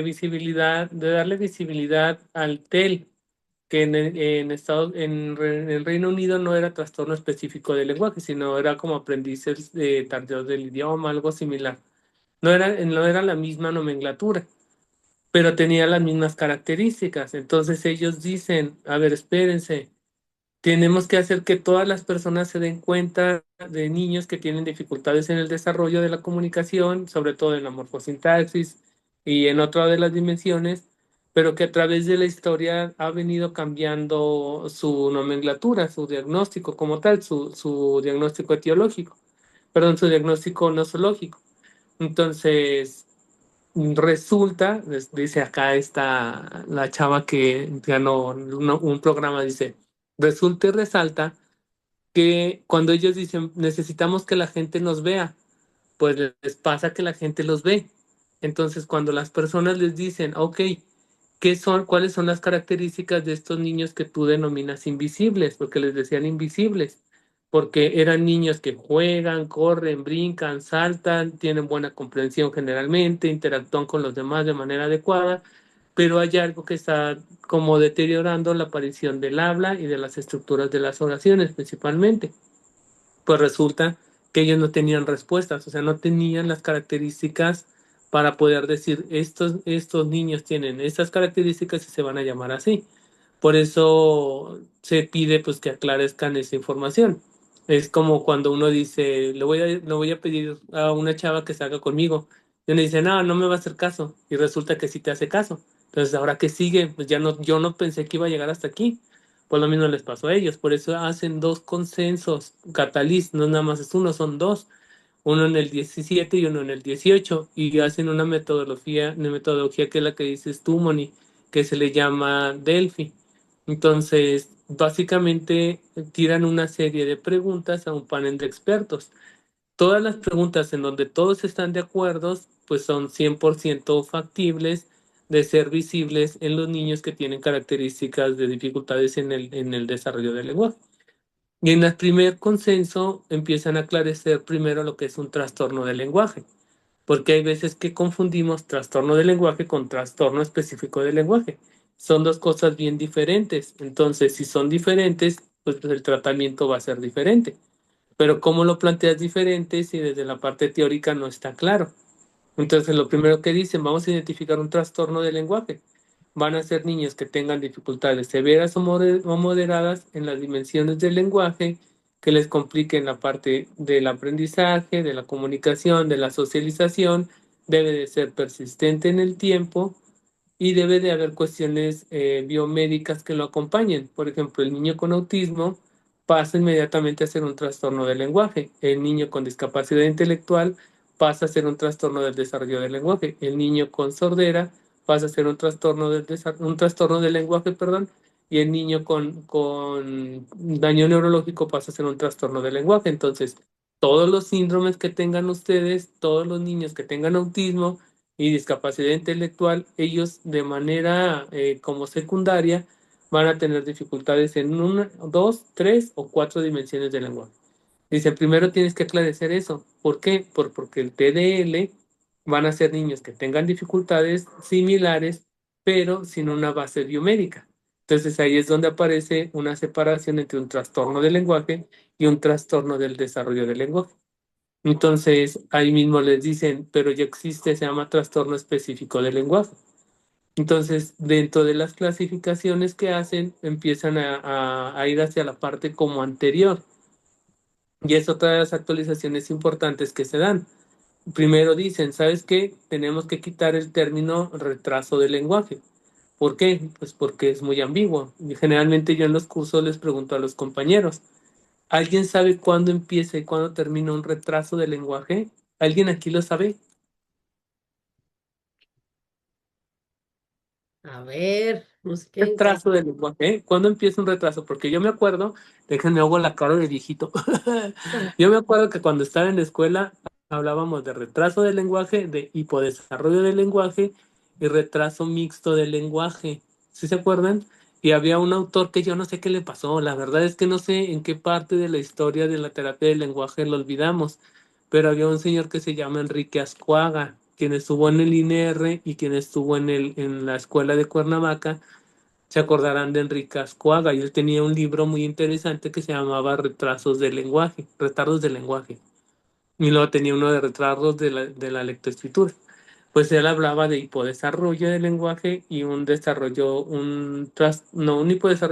visibilidad, de darle visibilidad al TEL, que en el Reino Unido no era trastorno específico del lenguaje, sino era como aprendices tardíos del idioma, algo similar. No era la misma nomenclatura, pero tenía las mismas características. Entonces ellos dicen, a ver, espérense, tenemos que hacer que todas las personas se den cuenta de niños que tienen dificultades en el desarrollo de la comunicación, sobre todo en la morfosintaxis y en otra de las dimensiones, pero que a través de la historia ha venido cambiando su nomenclatura, su diagnóstico como tal, su diagnóstico etiológico, perdón, su diagnóstico nosológico. Entonces, resulta, dice acá está la chava que ganó un programa, dice, resulta y resalta que cuando ellos dicen necesitamos que la gente nos vea, pues les pasa que la gente los ve. Entonces, cuando las personas les dicen, ok, cuáles son las características de estos niños que tú denominas invisibles? Porque les decían invisibles. porque eran niños que juegan, corren, brincan, saltan, tienen buena comprensión generalmente, interactúan con los demás de manera adecuada, pero hay algo que está como deteriorando la aparición del habla y de las estructuras de las oraciones principalmente. Pues resulta que ellos no tenían respuestas, o sea, no tenían las características para poder decir, estos niños tienen estas características y se van a llamar así. Por eso se pide pues que aclarezcan esa información. Es como cuando uno dice, le voy a pedir a una chava que salga conmigo. Y uno dice, no, no me va a hacer caso. Y resulta que sí te hace caso. Entonces, ahora que sigue, pues ya no, yo no pensé que iba a llegar hasta aquí. Pues lo mismo les pasó a ellos. Por eso hacen dos consensos cataliz, no nada más es uno, son dos. Uno en el 17 y uno en el 18. Y hacen una metodología que es la que dices tú, Moni, que se le llama Delphi. Entonces, básicamente tiran una serie de preguntas a un panel de expertos. Todas las preguntas en donde todos están de acuerdo, pues son 100% factibles de ser visibles en los niños que tienen características de dificultades en el desarrollo del lenguaje. Y en el primer consenso empiezan a aclarecer primero lo que es un trastorno del lenguaje, porque hay veces que confundimos trastorno del lenguaje con trastorno específico del lenguaje. Son dos cosas bien diferentes. Entonces, si son diferentes, pues el tratamiento va a ser diferente. Pero ¿cómo lo planteas diferente si desde la parte teórica no está claro? Entonces, lo primero que dicen, vamos a identificar un trastorno del lenguaje. Van a ser niños que tengan dificultades severas o moderadas en las dimensiones del lenguaje, que les compliquen la parte del aprendizaje, de la comunicación, de la socialización. Debe de ser persistente en el tiempo y debe de haber cuestiones biomédicas que lo acompañen. Por ejemplo, el niño con autismo pasa inmediatamente a ser un trastorno del lenguaje. El niño con discapacidad intelectual pasa a ser un trastorno del desarrollo del lenguaje. El niño con sordera pasa a ser un trastorno del lenguaje, perdón, y el niño con daño neurológico pasa a ser un trastorno del lenguaje. Entonces, todos los síndromes que tengan ustedes, todos los niños que tengan autismo, y discapacidad intelectual, ellos de manera como secundaria van a tener dificultades en una, dos, tres o cuatro dimensiones del lenguaje. Dice, primero tienes que aclarecer eso. ¿Por qué? Porque el TDL van a ser niños que tengan dificultades similares, pero sin una base biomédica. Entonces ahí es donde aparece una separación entre un trastorno del lenguaje y un trastorno del desarrollo del lenguaje. Entonces, ahí mismo les dicen, pero ya existe, se llama trastorno específico del lenguaje. Entonces, dentro de las clasificaciones que hacen, empiezan a ir hacia la parte como anterior. Y es otra de las actualizaciones importantes que se dan. Primero dicen, ¿sabes qué? Tenemos que quitar el término retraso del lenguaje. ¿Por qué? Pues porque es muy ambiguo. Y generalmente yo en los cursos les pregunto a los compañeros, ¿alguien sabe cuándo empieza y cuándo termina un retraso del lenguaje? ¿Alguien aquí lo sabe? A ver, no sé qué. Retraso del lenguaje, ¿eh? ¿Cuándo empieza un retraso? Porque yo me acuerdo, déjenme hago la cara de viejito. Yo me acuerdo que cuando estaba en la escuela hablábamos de retraso del lenguaje, de hipodesarrollo del lenguaje y retraso mixto del lenguaje. ¿Sí se acuerdan? Y había un autor que yo no sé qué le pasó. La verdad es que no sé en qué parte de la historia de la terapia del lenguaje lo olvidamos, pero había un señor que se llama Enrique Ascuaga, quien estuvo en el INR y quien estuvo en la escuela de Cuernavaca. Se acordarán de Enrique Ascuaga, y él tenía un libro muy interesante que se llamaba Retrasos del lenguaje, Retardos del lenguaje, y luego tenía uno de retrasos de la lectoescritura. Pues él hablaba de hipodesarrollo del lenguaje y un hipodesarrollo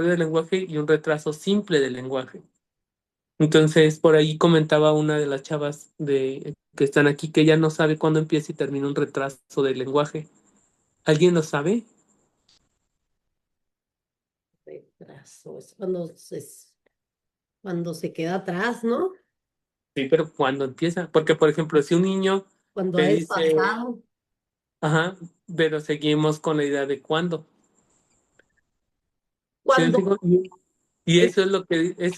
del lenguaje y un retraso simple del lenguaje. Entonces, por ahí comentaba una de las chavas que están aquí que ella no sabe cuándo empieza y termina un retraso del lenguaje. ¿Alguien lo sabe? Retraso, es cuando se queda atrás, ¿no? Sí, pero ¿cuándo empieza? Porque, por ejemplo, si un niño Cuando te ha dice, desfasado. ajá, pero seguimos con la idea de cuándo. ¿Sí me Cuando explico? Y es eso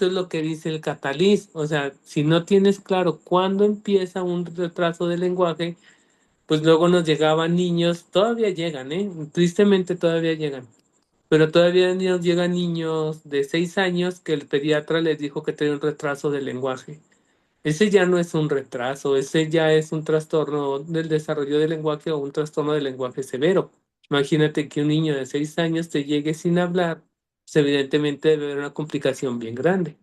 es lo que dice el cataliz. O sea, si no tienes claro cuándo empieza un retraso del lenguaje, pues luego nos llegaban niños, todavía llegan, ¿eh? Tristemente todavía llegan. pero todavía nos llegan niños de 6 años que el pediatra les dijo que tenía un retraso de lenguaje. Ese ya no es un retraso, ese ya es un trastorno del desarrollo del lenguaje o un trastorno del lenguaje severo. Imagínate que un niño de 6 años te llegue sin hablar, pues evidentemente debe haber una complicación bien grande.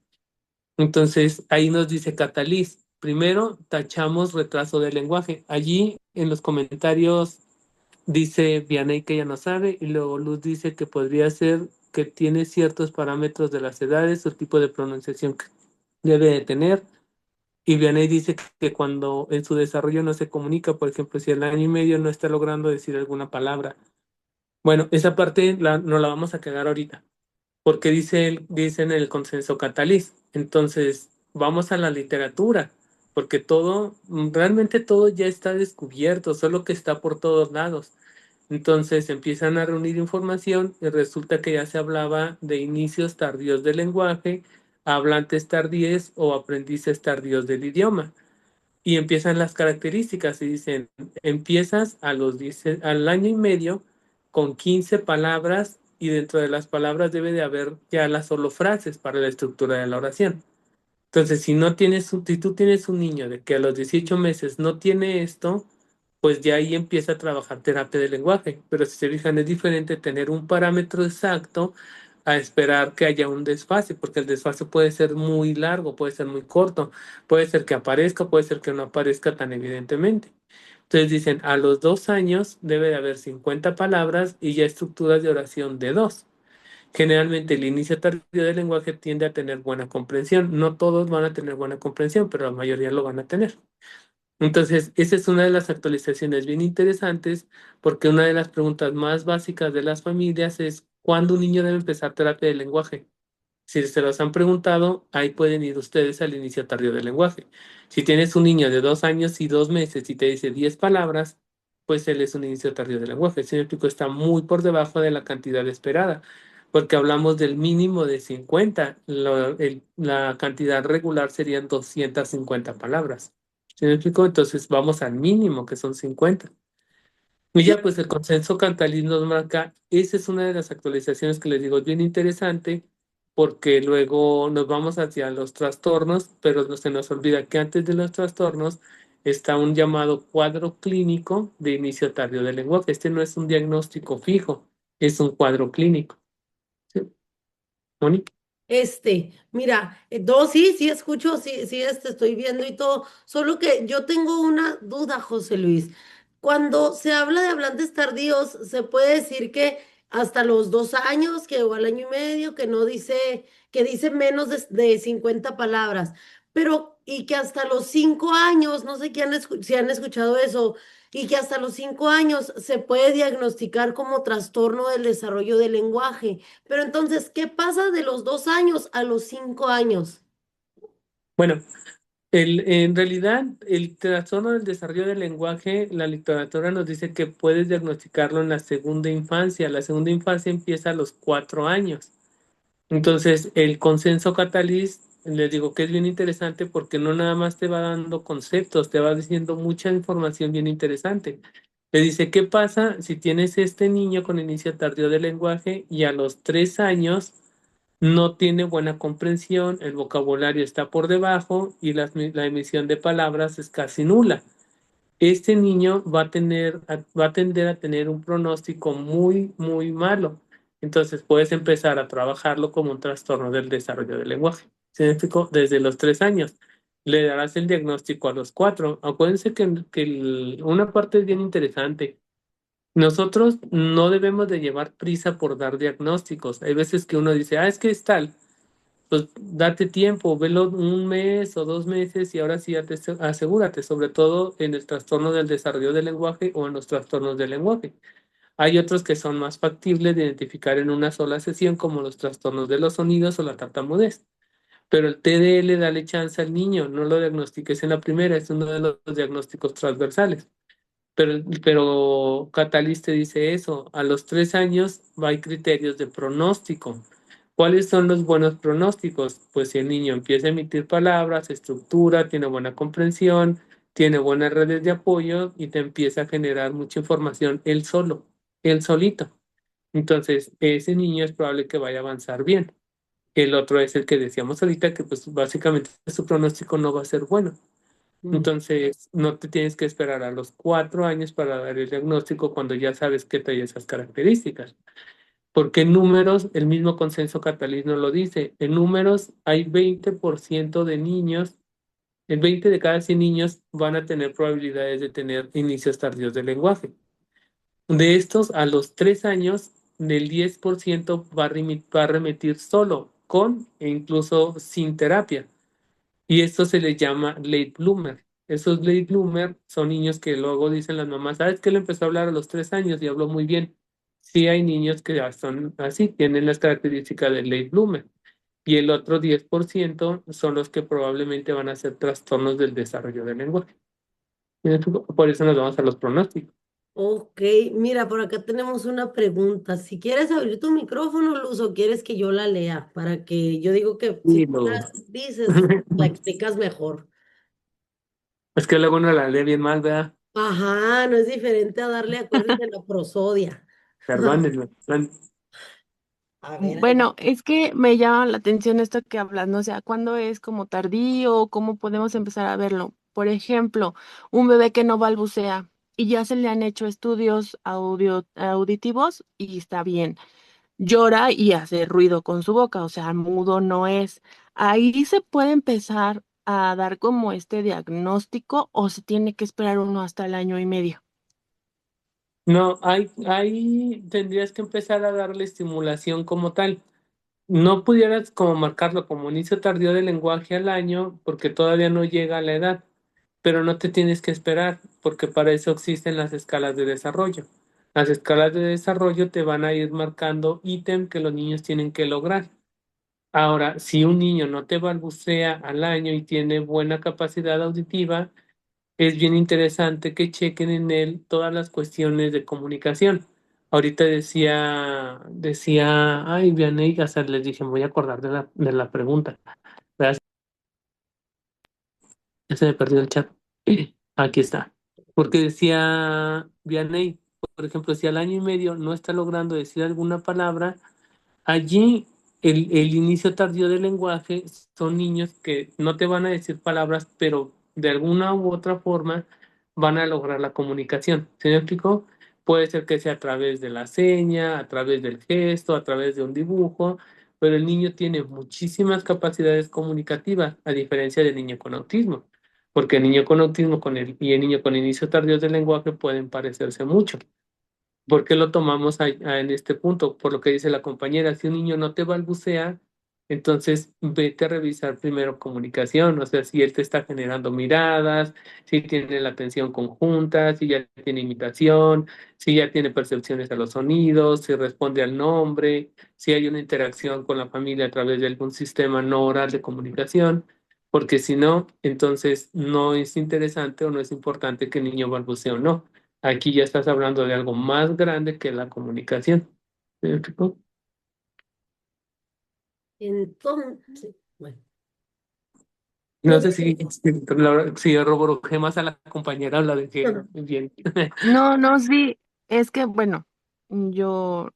Entonces, ahí nos dice Catalyst. Primero, tachamos retraso del lenguaje. Allí en los comentarios dice Vianey que ella no sabe y luego Luz dice que podría ser que tiene ciertos parámetros de las edades o tipo de pronunciación que debe de tener. Y Vianney dice que cuando en su desarrollo no se comunica, por ejemplo, si al año y medio no está logrando decir alguna palabra. Bueno, esa parte no la vamos a quedar ahorita, porque dice en el consenso Catalyst. Entonces, vamos a la literatura, porque todo, realmente todo ya está descubierto, solo que está por todos lados. Entonces empiezan a reunir información y resulta que ya se hablaba de inicios tardíos del lenguaje, hablantes tardíes o aprendices tardíos del idioma. Y empiezan las características y dicen, empiezas al año y medio con 15 palabras y dentro de las palabras debe de haber ya las solo frases para la estructura de la oración. Entonces, si tú tienes un niño de que a los 18 meses no tiene esto, pues ya ahí empieza a trabajar terapia del lenguaje. Pero si se fijan, es diferente tener un parámetro exacto a esperar que haya un desfase, porque el desfase puede ser muy largo, puede ser muy corto, puede ser que aparezca, puede ser que no aparezca tan evidentemente. Entonces dicen, a los 2 años debe de haber 50 palabras y ya estructuras de oración de dos. Generalmente el inicio tardío del lenguaje tiende a tener buena comprensión. No todos van a tener buena comprensión, pero la mayoría lo van a tener. Entonces, esa es una de las actualizaciones bien interesantes porque una de las preguntas más básicas de las familias es ¿cuándo un niño debe empezar terapia del lenguaje? Si se los han preguntado, ahí pueden ir ustedes al inicio tardío del lenguaje. Si tienes un niño de 2 años y 2 meses y te dice 10 palabras, pues él es un inicio tardío del lenguaje. Si me explico, está muy por debajo de la cantidad esperada, porque hablamos del mínimo de 50. La cantidad regular serían 250 palabras. ¿Sí me explico? Entonces vamos al mínimo, que son 50. Y ya, pues el consenso Cantalí nos marca, esa es una de las actualizaciones que les digo, es bien interesante, porque luego nos vamos hacia los trastornos, pero no se nos olvida que antes de los trastornos está un llamado cuadro clínico de inicio tardío del lenguaje. Este no es un diagnóstico fijo, es un cuadro clínico. ¿Sí? Mónica. Mira, no, sí, sí escucho, sí, sí, estoy viendo y todo, solo que yo tengo una duda, José Luis. Cuando se habla de hablantes tardíos, se puede decir que hasta los 2 años, que o al año y medio, que no dice, que dice menos de 50 palabras, pero y que hasta los 5 años, no sé si han escuchado eso, y que hasta los 5 años se puede diagnosticar como trastorno del desarrollo del lenguaje. Pero entonces, ¿qué pasa de los 2 años a los 5 años? Bueno, en realidad, el trastorno del desarrollo del lenguaje, la literatura nos dice que puedes diagnosticarlo en la segunda infancia. La segunda infancia empieza a los 4 años. Entonces, el consenso catalyst, les digo que es bien interesante porque no nada más te va dando conceptos, te va diciendo mucha información bien interesante. Le dice, ¿qué pasa si tienes este niño con inicio tardío del lenguaje y a los 3 años no tiene buena comprensión, el vocabulario está por debajo y la emisión de palabras es casi nula? Este niño va a tender a tener un pronóstico muy, muy malo. Entonces puedes empezar a trabajarlo como un trastorno del desarrollo del lenguaje. ¿Sí me explico? Desde los 3 años. Le darás el diagnóstico a los 4. Acuérdense que una parte es bien interesante. Nosotros no debemos de llevar prisa por dar diagnósticos. Hay veces que uno dice, es que es tal. Pues date tiempo, velo un mes o 2 meses y ahora sí ya asegúrate, sobre todo en el trastorno del desarrollo del lenguaje o en los trastornos del lenguaje. Hay otros que son más factibles de identificar en una sola sesión, como los trastornos de los sonidos o la tartamudez. Pero el TDL dale chance al niño, no lo diagnostiques en la primera, es uno de los diagnósticos transversales. Pero Catalyst te dice eso, a los 3 años hay criterios de pronóstico. ¿Cuáles son los buenos pronósticos? Pues si el niño empieza a emitir palabras, estructura, tiene buena comprensión, tiene buenas redes de apoyo y te empieza a generar mucha información él solo, él solito. Entonces, ese niño es probable que vaya a avanzar bien. El otro es el que decíamos ahorita, que pues básicamente su pronóstico no va a ser bueno. Mm. Entonces, no te tienes que esperar a los 4 años para dar el diagnóstico cuando ya sabes que trae esas características. Porque en números, el mismo consenso catalítico lo dice, en números hay 20% de niños, el 20 de cada 100 niños van a tener probabilidades de tener inicios tardíos del lenguaje. De estos, a los 3 años, del 10% va a remitir solo, con e incluso sin terapia. Y esto se le llama late bloomer. Esos late bloomer son niños que luego dicen las mamás, ¿sabes que él empezó a hablar a los 3 años y habló muy bien? Sí hay niños que ya son así, tienen las características del late bloomer. Y el otro 10% son los que probablemente van a ser trastornos del desarrollo del lenguaje. Por eso nos vamos a los pronósticos. Ok, mira, por acá tenemos una pregunta. Si quieres abrir tu micrófono, Luz, o quieres que yo la lea, para que yo digo que si Sí, tú la dices, la explicas mejor. Es que luego uno la lee bien mal, ¿verdad? Ajá, no es diferente a darle, acuérdense, la prosodia. Perdónenme. A ver, ahí va. Bueno, es que me llama la atención esto que hablas, ¿no? O sea, ¿cuándo es como tardío? ¿Cómo podemos empezar a verlo? Por ejemplo, un bebé que no balbucea y ya se le han hecho estudios auditivos y está bien. Llora y hace ruido con su boca, o sea, mudo no es. Ahí se puede empezar a dar como este diagnóstico o se tiene que esperar uno hasta el año y medio. No, ahí tendrías que empezar a darle estimulación como tal. No pudieras como marcarlo como inicio tardío del lenguaje al año porque todavía no llega a la edad, pero no te tienes que esperar porque para eso existen las escalas de desarrollo. Las escalas de desarrollo te van a ir marcando ítem que los niños tienen que lograr. Ahora, si un niño no te balbucea al año y tiene buena capacidad auditiva, es bien interesante que chequen en él todas las cuestiones de comunicación. Ahorita ay, Vianney, o sea, les dije, me voy a acordar de la pregunta. ¿Verdad? Ya se me perdió el chat. Aquí está. Porque decía Vianney, por ejemplo, si al año y medio no está logrando decir alguna palabra, allí el inicio tardío del lenguaje son niños que no te van a decir palabras, pero de alguna u otra forma van a lograr la comunicación. ¿Sí me explico? Puede ser que sea a través de la seña, a través del gesto, a través de un dibujo, pero el niño tiene muchísimas capacidades comunicativas, a diferencia del niño con autismo, porque el niño con autismo y el niño con inicio tardío del lenguaje pueden parecerse mucho. ¿Por qué lo tomamos en este punto? Por lo que dice la compañera, si un niño no te balbucea, entonces vete a revisar primero comunicación, o sea, si él te está generando miradas, si tiene la atención conjunta, si ya tiene imitación, si ya tiene percepciones a los sonidos, si responde al nombre, si hay una interacción con la familia a través de algún sistema no oral de comunicación, porque si no, entonces no es interesante o no es importante que el niño balbucee o no. Aquí ya estás hablando de algo más grande que la comunicación. ¿Sí me explico? Entonces, bueno, No sé si roborojé más a la compañera o la dejé no, bien. No, no, sí, es que bueno, yo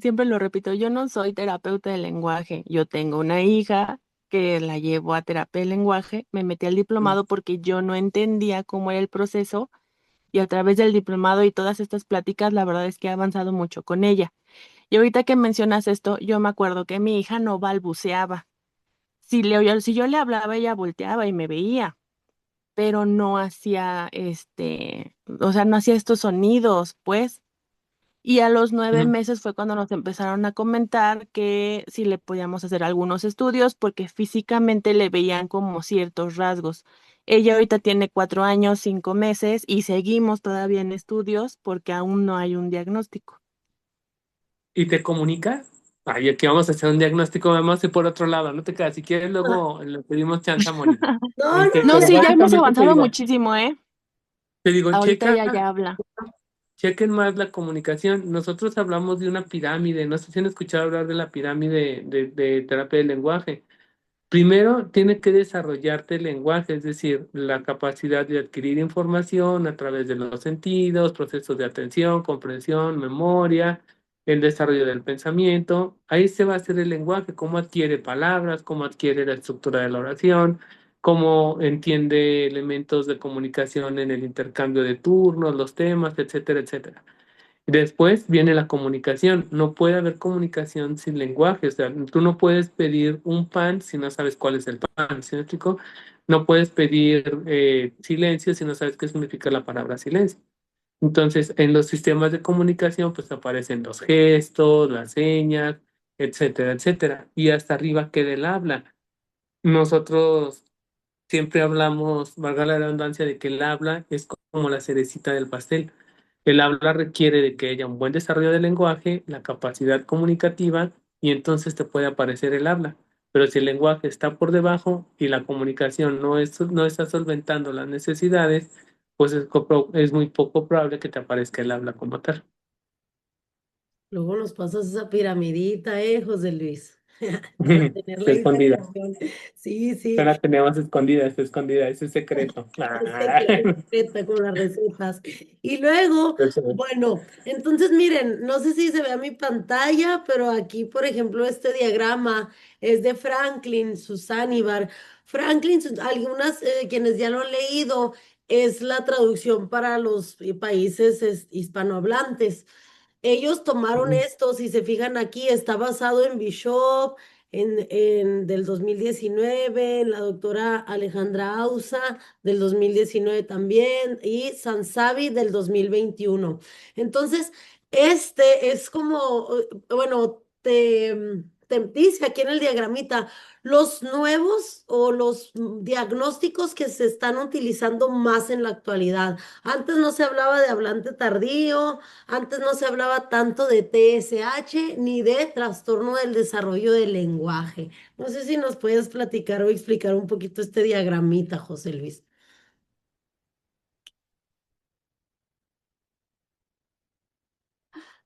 siempre lo repito, yo no soy terapeuta de lenguaje, yo tengo una hija que la llevo a terapia de lenguaje, me metí al diplomado porque yo no entendía cómo era el proceso y a través del diplomado y todas estas pláticas, la verdad es que he avanzado mucho con ella. Y ahorita que mencionas esto, yo me acuerdo que mi hija no balbuceaba. Si yo le hablaba, ella volteaba y me veía, pero no hacía o sea, no hacía estos sonidos, pues. Y a los 9 meses fue cuando nos empezaron a comentar que si le podíamos hacer algunos estudios porque físicamente le veían como ciertos rasgos. Ella ahorita tiene 4 años, 5 meses y seguimos todavía en estudios porque aún no hay un diagnóstico. ¿Y te comunica? Ay, aquí vamos a hacer un diagnóstico, vamos a ir por otro lado, no te quedas. Si quieres, luego le pedimos chance a Moni. no, no, No, Pero sí, ya hemos básicamente te avanzado digo, muchísimo, ¿eh? Ahorita checa. ella ya habla. Chequen más la comunicación. Nosotros hablamos de una pirámide. No sé si han escuchado hablar de la pirámide de terapia del lenguaje. Primero, tiene que desarrollarte el lenguaje, es decir, la capacidad de adquirir información a través de los sentidos, procesos de atención, comprensión, memoria, el desarrollo del pensamiento. Ahí se va a hacer el lenguaje, cómo adquiere palabras, cómo adquiere la estructura de la oración, cómo entiende elementos de comunicación en el intercambio de turnos, los temas, etcétera, etcétera. Después viene la comunicación. No puede haber comunicación sin lenguaje. O sea, tú no puedes pedir un pan si no sabes cuál es el pan. ¿Sí me explico? No puedes pedir silencio si no sabes qué significa la palabra silencio. Entonces, en los sistemas de comunicación, pues aparecen los gestos, las señas, etcétera, etcétera. Y hasta arriba queda el habla. Nosotros siempre hablamos, valga la redundancia, de que el habla es como la cerecita del pastel. El habla requiere de que haya un buen desarrollo del lenguaje, la capacidad comunicativa, y entonces te puede aparecer el habla. Pero si el lenguaje está por debajo y la comunicación no está solventando las necesidades, pues es muy poco probable que te aparezca el habla como tal. Luego nos pasas esa piramidita, José Luis, para tener Está la escondida. integración. Sí, No sí. la tenemos escondida, está escondida, ese es secreto. Receta con las recetas. Y luego, bueno, entonces miren, no sé si se ve a mi pantalla, pero aquí, por ejemplo, este diagrama es de Franklin Susanibar. Franklin, algunas quienes ya lo han leído, es la traducción para los países hispanohablantes. Ellos tomaron esto, si se fijan aquí, está basado en Bishop, del 2019, en la doctora Alejandra Ausa del 2019 también, y Sansavi del 2021. Entonces, este es como, bueno, te dice aquí en el diagramita los nuevos o los diagnósticos que se están utilizando más en la actualidad. Antes no se hablaba de hablante tardío. Antes no se hablaba tanto de TSH ni de trastorno del desarrollo del lenguaje. No sé si nos puedes platicar o explicar un poquito este diagramita, José Luis.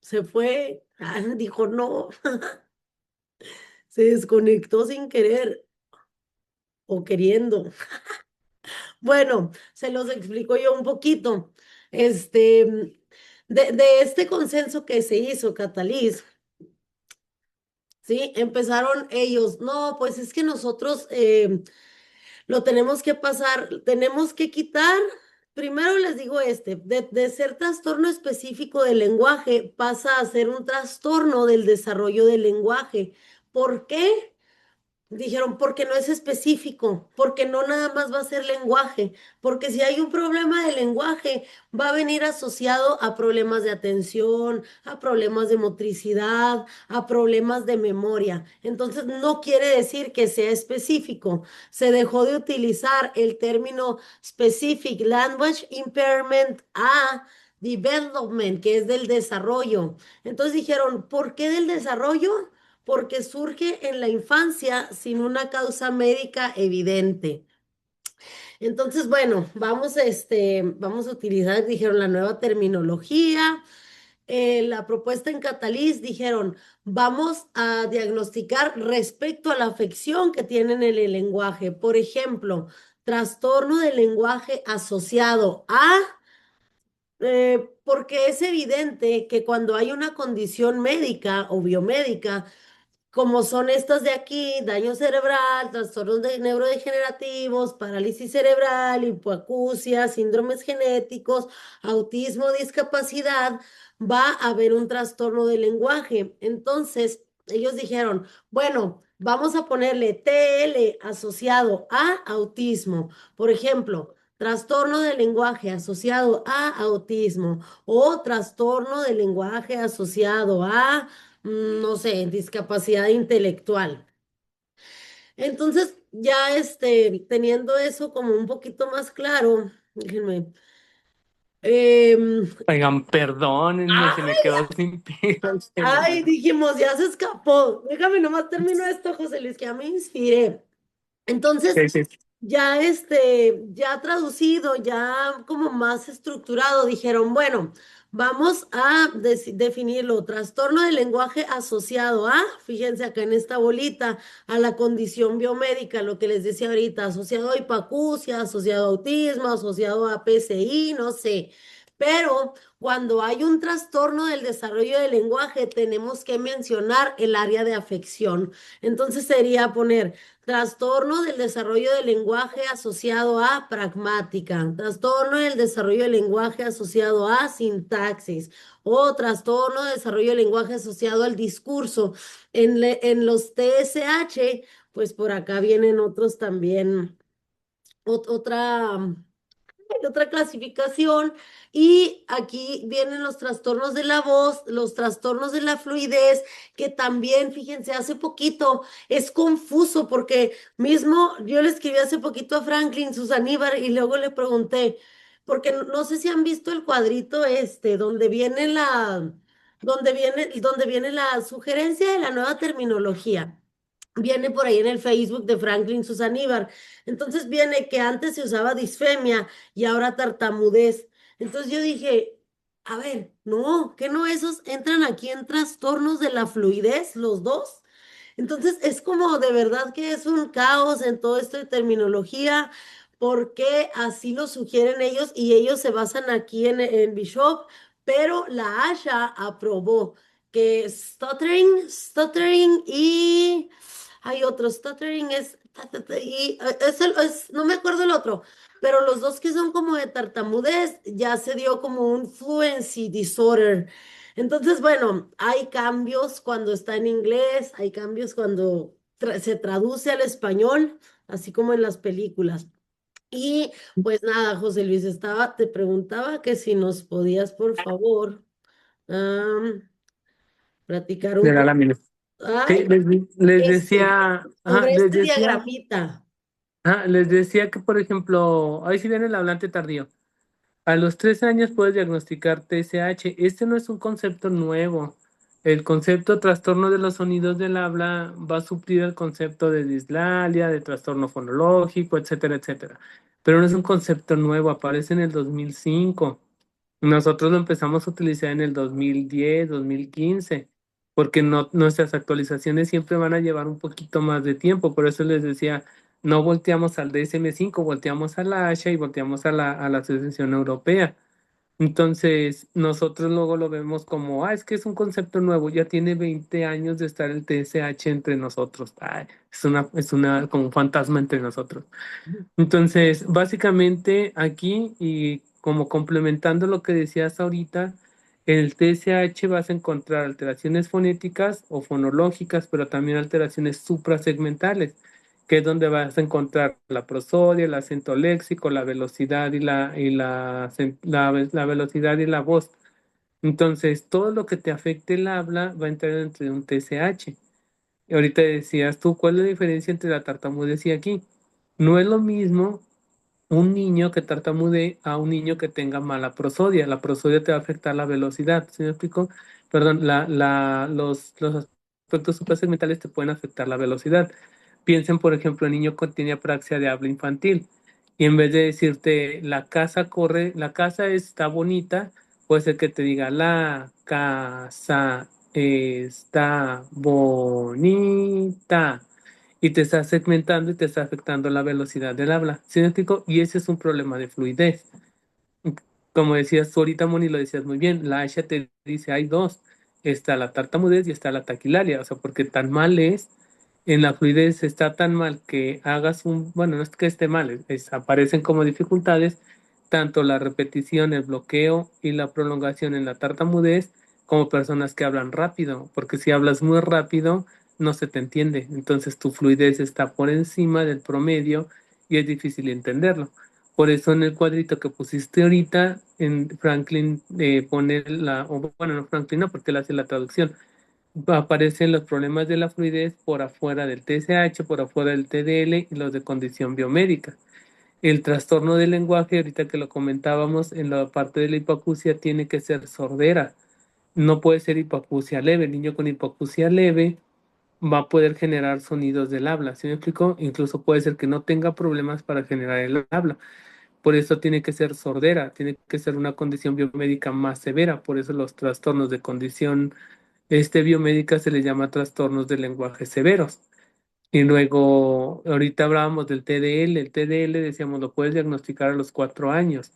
Se fue, dijo no, se desconectó sin querer o queriendo. Bueno, se los explico yo un poquito. Este, de este consenso que se hizo, Cataliz, ¿sí? Empezaron ellos, no, pues es que nosotros lo tenemos que pasar, tenemos que quitar, primero les digo de ser trastorno específico del lenguaje, pasa a ser un trastorno del desarrollo del lenguaje. ¿Por qué? Dijeron, porque no es específico, porque no nada más va a ser lenguaje, porque si hay un problema de lenguaje, va a venir asociado a problemas de atención, a problemas de motricidad, a problemas de memoria. Entonces, no quiere decir que sea específico. Se dejó de utilizar el término Specific Language Impairment a Development, que es del desarrollo. Entonces dijeron, ¿por qué del desarrollo? Porque surge en la infancia sin una causa médica evidente. Entonces, bueno, vamos a utilizar, dijeron, la nueva terminología. La propuesta en Catalyst dijeron, vamos a diagnosticar respecto a la afección que tienen en el lenguaje. Por ejemplo, trastorno del lenguaje asociado a porque es evidente que cuando hay una condición médica o biomédica, como son estas de aquí, daño cerebral, trastornos neurodegenerativos, parálisis cerebral, hipoacusia, síndromes genéticos, autismo, discapacidad, va a haber un trastorno del lenguaje. Entonces, ellos dijeron, bueno, vamos a ponerle TL asociado a autismo. Por ejemplo, trastorno del lenguaje asociado a autismo o trastorno del lenguaje asociado a no sé, discapacidad intelectual. Entonces, ya teniendo eso como un poquito más claro, déjenme. em, Oigan, perdónenme, se me quedó sin pelo el ay, celular. dijimos, ya se escapó. Déjame nomás termino esto, José Luis, que ya me inspiré. Entonces, Sí, sí. ya ya traducido, ya como más estructurado, dijeron, bueno, vamos a definirlo, trastorno del lenguaje asociado a, fíjense acá en esta bolita, a la condición biomédica, lo que les decía ahorita, asociado a hipacusia, asociado a autismo, asociado a PCI, no sé, Pero cuando hay un trastorno del desarrollo del lenguaje, tenemos que mencionar el área de afección. Entonces sería poner trastorno del desarrollo del lenguaje asociado a pragmática, trastorno del desarrollo del lenguaje asociado a sintaxis o trastorno de desarrollo del lenguaje asociado al discurso. En los TSH, pues por acá vienen otros también, otra otra clasificación y aquí vienen los trastornos de la voz, los trastornos de la fluidez, que también, fíjense, hace poquito es confuso porque mismo yo le escribí hace poquito a Franklin Susaníbar y luego le pregunté, porque no sé si han visto el cuadrito este, donde viene la sugerencia de la nueva terminología. Viene por ahí en el Facebook de Franklin Susaníbar. Entonces viene que antes se usaba disfemia y ahora tartamudez. Entonces yo dije, a ver, no, que no esos entran aquí en trastornos de la fluidez, los dos. Entonces es como de verdad que es un caos en todo esto de terminología, porque así lo sugieren ellos y ellos se basan aquí en Bishop, pero la ASHA aprobó que stuttering y hay otro, stuttering es, y no me acuerdo el otro, pero los dos que son como de tartamudez ya se dio como un fluency disorder. Entonces, bueno, hay cambios cuando está en inglés, hay cambios cuando se traduce al español, así como en las películas. Y pues nada, José Luis, te preguntaba que si nos podías, por favor, am, platicar un De la poco, lámina. Sí, ay, les este, decía, ajá, sobre este diagramita. les decía que, por ejemplo, ahí sí viene el hablante tardío. A los 3 años puedes diagnosticar TSH. Este no es un concepto nuevo. El concepto trastorno de los sonidos del habla va a suplir el concepto de dislalia, de trastorno fonológico, etcétera, etcétera. Pero no es un concepto nuevo, aparece en el 2005. Nosotros lo empezamos a utilizar en el 2010, 2015, porque nuestras actualizaciones siempre van a llevar un poquito más de tiempo. Por eso les decía, no volteamos al DSM-5, volteamos a la ASHA y volteamos a la Asociación Europea. Entonces, nosotros luego lo vemos como, es que es un concepto nuevo, ya tiene 20 años de estar el TSH entre nosotros. Es como un fantasma entre nosotros. Entonces, básicamente aquí y como complementando lo que decías ahorita, en el TSH vas a encontrar alteraciones fonéticas o fonológicas, pero también alteraciones suprasegmentales, que es donde vas a encontrar la prosodia, el acento léxico, la velocidad la velocidad y la voz. Entonces, todo lo que te afecte el habla va a entrar dentro de un TSH. Y ahorita decías tú, ¿cuál es la diferencia entre la tartamudez y aquí? No es lo mismo un niño que tartamude a un niño que tenga mala prosodia. La prosodia te va a afectar la velocidad, ¿sí me explico? Perdón, los aspectos suprasegmentales te pueden afectar la velocidad. Piensen, por ejemplo, el niño que tiene apraxia de habla infantil y en vez de decirte la casa corre, la casa está bonita, puede ser que te diga la casa está bonita y te está segmentando y te está afectando la velocidad del habla. ¿Sí me explico? Y ese es un problema de fluidez. Como decías tú ahorita, Moni, lo decías muy bien, la Aisha te dice, hay dos, está la tartamudez y está la taquilaria, o sea, porque tan mal es, en la fluidez está tan mal que hagas bueno, no es que esté mal, aparecen como dificultades, tanto la repetición, el bloqueo y la prolongación en la tartamudez, como personas que hablan rápido, porque si hablas muy rápido, no se te entiende, entonces tu fluidez está por encima del promedio y es difícil entenderlo. Por eso en el cuadrito que pusiste ahorita, en Franklin pone o bueno, no Franklin no, porque él hace la traducción. Aparecen los problemas de la fluidez por afuera del TSH, por afuera del TDL y los de condición biomédica. El trastorno del lenguaje, ahorita que lo comentábamos, en la parte de la hipoacusia tiene que ser sordera. No puede ser hipoacusia leve. El niño con hipoacusia leve va a poder generar sonidos del habla. ¿Sí me explico? Incluso puede ser que no tenga problemas para generar el habla. Por eso tiene que ser sordera, tiene que ser una condición biomédica más severa. Por eso los trastornos de condición biomédica se les llama trastornos del lenguaje severos. Y luego, ahorita hablábamos del TDL. El TDL, decíamos, lo puedes diagnosticar a los 4 años.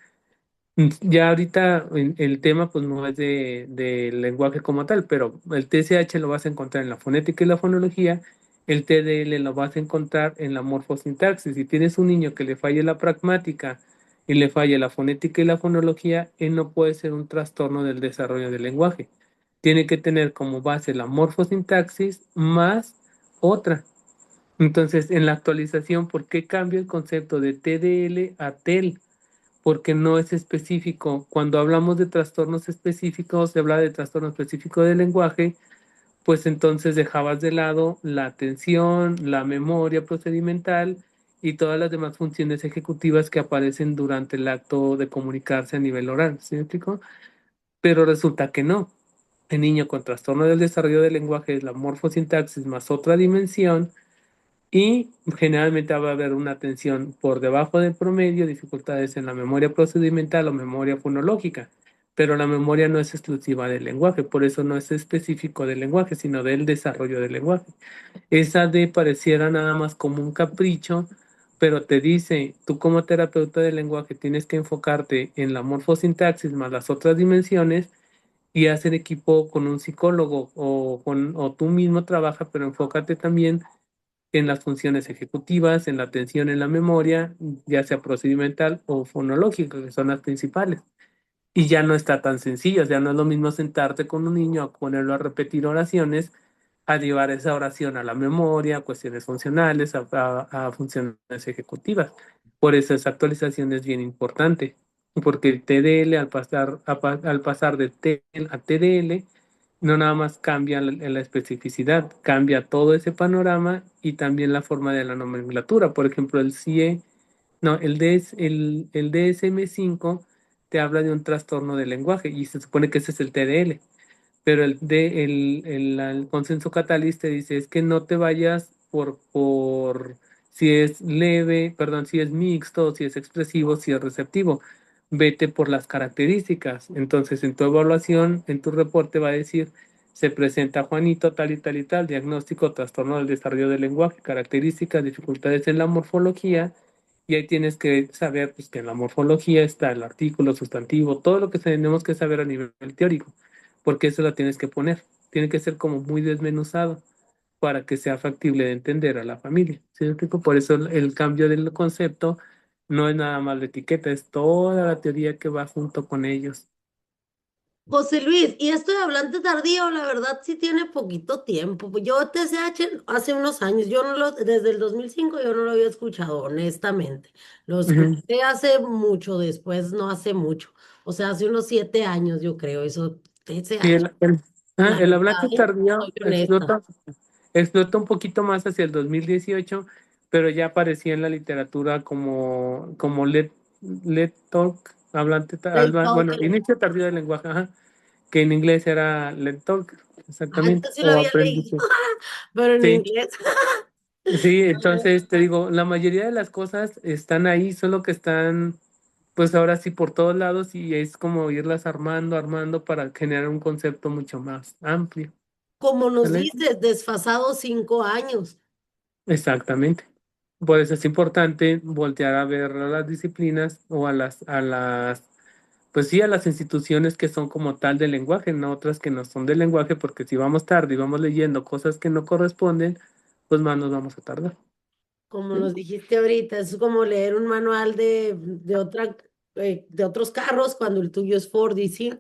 Ya ahorita el tema pues no es de lenguaje como tal, pero el TSH lo vas a encontrar en la fonética y la fonología, el TDL lo vas a encontrar en la morfosintaxis. Si tienes un niño que le falle la pragmática y le falle la fonética y la fonología, él no puede ser un trastorno del desarrollo del lenguaje. Tiene que tener como base la morfosintaxis más otra. Entonces, en la actualización, ¿por qué cambia el concepto de TDL a TEL? Porque no es específico. Cuando hablamos de trastornos específicos, se habla de trastorno específico del lenguaje, pues entonces dejabas de lado la atención, la memoria procedimental y todas las demás funciones ejecutivas que aparecen durante el acto de comunicarse a nivel oral. ¿Sí me explico? Pero resulta que no. El niño con trastorno del desarrollo del lenguaje es la morfosintaxis más otra dimensión y generalmente va a haber una tensión por debajo del promedio, dificultades en la memoria procedimental o memoria fonológica, pero la memoria no es exclusiva del lenguaje, por eso no es específico del lenguaje, sino del desarrollo del lenguaje. Esa D pareciera nada más como un capricho, pero te dice, tú como terapeuta del lenguaje tienes que enfocarte en la morfosintaxis más las otras dimensiones y hacer equipo con un psicólogo o tú mismo trabaja, pero enfócate también en las funciones ejecutivas, en la atención en la memoria, ya sea procedimental o fonológica, que son las principales. Y ya no está tan sencillo, ya no es lo mismo sentarte con un niño a ponerlo a repetir oraciones, a llevar esa oración a la memoria, a cuestiones funcionales, a funciones ejecutivas. Por eso esa actualización es bien importante, porque el TDL al pasar de TL a TDL, no nada más cambia la especificidad, cambia todo ese panorama y también la forma de la nomenclatura. Por ejemplo, el CIE, no, el DSM-5 te habla de un trastorno del lenguaje y se supone que ese es el TDL, pero el consenso catalista dice es que no te vayas por si es leve, perdón, si es mixto, si es expresivo, si es receptivo. Vete por las características. Entonces, en tu evaluación, en tu reporte va a decir, se presenta Juanito tal y tal y tal, diagnóstico, trastorno del desarrollo del lenguaje, características, dificultades en la morfología, y ahí tienes que saber pues, que en la morfología está el artículo, sustantivo, todo lo que tenemos que saber a nivel teórico porque eso lo tienes que poner. Tiene que ser como muy desmenuzado para que sea factible de entender a la familia. ¿Sí me explico? Por eso el cambio del concepto no es nada más la etiqueta, es toda la teoría que va junto con ellos. José Luis, y esto de hablante tardío, la verdad sí tiene poquito tiempo. Pues yo TCH hace unos años, yo no lo, desde el 2005 yo no lo había escuchado, honestamente. Lo Ujú. escuché hace mucho después, no hace mucho. O sea, hace unos 7 años yo creo, eso, Sí, TCH, la el verdad, hablante soy tardío honesta. explota un poquito más hacia el 2018, pero ya aparecía en la literatura como let talk, Del bueno, talker. inicio tardío del lenguaje, ajá, que en inglés era let talk, exactamente, Antes sí lo o había leído, aprendizaje. pero en Sí, inglés. sí, entonces te digo, la mayoría de las cosas están ahí, solo que están, pues ahora sí por todos lados y es como irlas armando para generar un concepto mucho más amplio. Como nos ¿Sale? dices, desfasados 5 años. Exactamente. Por eso es importante voltear a ver a las disciplinas o pues sí, a las instituciones que son como tal del lenguaje, no otras que no son del lenguaje, porque si vamos tarde y vamos leyendo cosas que no corresponden, pues más nos vamos a tardar. Como ¿Sí? nos dijiste ahorita, es como leer un manual de otros carros cuando el tuyo es Ford y sí.